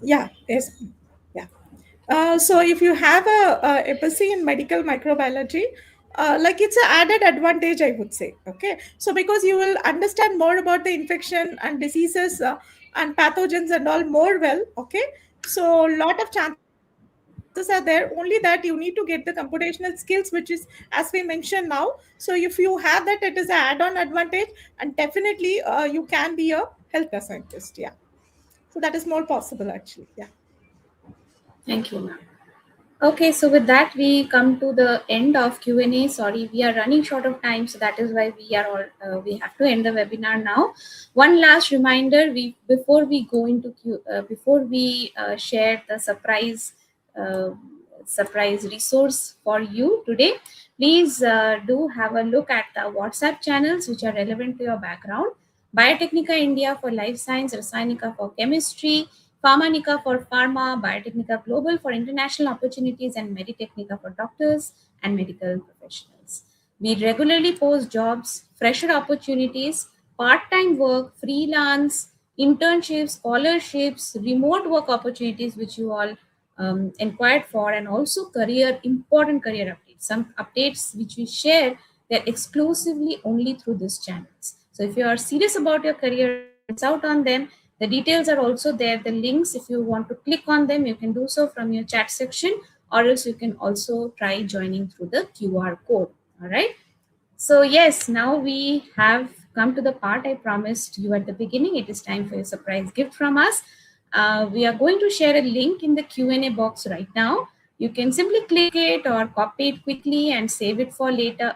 Yeah, yes. Yeah. So if you have a MSc in medical microbiology, like it's an added advantage, I would say. Okay, so because you will understand more about the infection and diseases and pathogens and all more well. Okay, so lot of chances are there. Only that you need to get the computational skills, which is as we mentioned now. So if you have that, it is an add-on advantage, and definitely you can be a healthcare scientist. Yeah, so that is more possible actually. Yeah. Thank you, ma'am. Okay, so with that we come to the end of Q&A. Sorry, we are running short of time, so that is why we have to end the webinar now. One last reminder: before we go into before we share the uh, surprise resource for you today, please do have a look at the WhatsApp channels which are relevant to your background. Biotechnika India for life science, Rasayanika for chemistry, Pharmanica for pharma, Biotechnika Global for international opportunities, and Meditechnika for doctors and medical professionals. We regularly post jobs, fresher opportunities, part-time work, freelance, internships, scholarships, remote work opportunities, which you all inquired for, and also important career updates. Some updates which we share, they're exclusively only through these channels. So if you are serious about your career and don't want to miss out on them, the details are also there. The links, if you want to click on them, you can do so from your chat section, or else you can also try joining through the QR code. All right. So yes, now we have come to the part I promised you at the beginning. It is time for a surprise gift from us. We are going to share a link in the Q&A box right now. You can simply click it or copy it quickly and save it for later.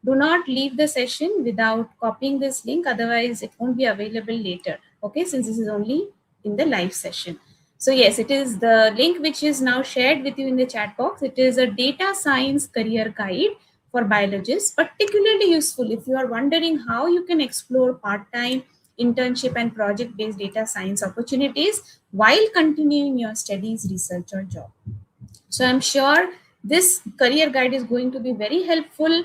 Do not leave the session without copying this link, otherwise it won't be available later. Okay, since this is only in the live session. So yes, it is the link which is now shared with you in the chat box. It is a data science career guide for biologists, particularly useful if you are wondering how you can explore part-time internship and project-based data science opportunities while continuing your studies, research, or job. So I'm sure this career guide is going to be very helpful.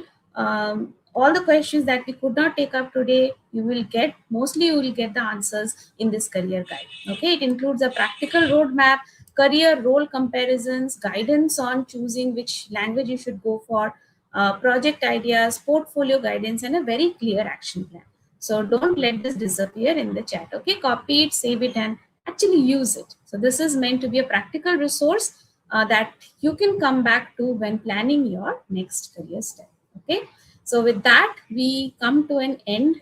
All the questions that we could not take up today, you will get the answers in this career guide. Okay, it includes a practical roadmap, career role comparisons, guidance on choosing which language you should go for, project ideas, portfolio guidance, and a very clear action plan. So don't let this disappear in the chat. Okay, copy it, save it, and actually use it. So this is meant to be a practical resource that you can come back to when planning your next career step. Okay, so with that we come to an end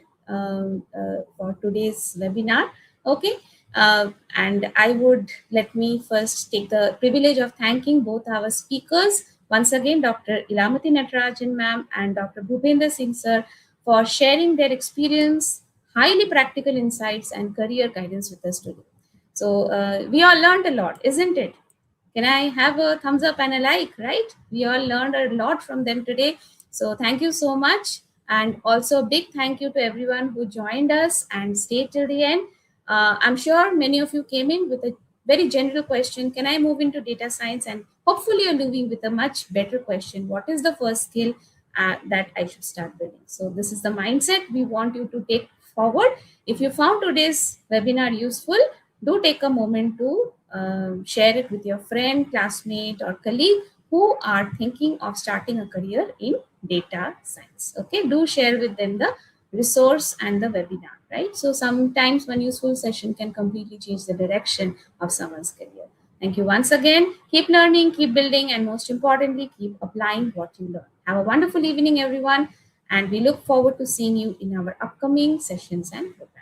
for today's webinar. Okay, and I would let me first take the privilege of thanking both our speakers once again, Dr. Elamathi Natarajan ma'am and Dr. Bhupender Singh sir, for sharing their experience, highly practical insights and career guidance with us today. So we all learned a lot, isn't it? Can I have a thumbs up and a like, right? We all learned a lot from them today. So thank you so much. And also a big thank you to everyone who joined us and stayed till the end. I'm sure many of you came in with a very general question. Can I move into data science? And hopefully you're leaving with a much better question. What is the first skill that I should start building? So this is the mindset we want you to take forward. If you found today's webinar useful, do take a moment to share it with your friend, classmate, or colleague who are thinking of starting a career in data science. Okay, do share with them the resource and the webinar, right? So sometimes one useful session can completely change the direction of someone's career. Thank you once again. Keep learning, keep building, and most importantly, keep applying what you learn. Have a wonderful evening, everyone, and we look forward to seeing you in our upcoming sessions and programs.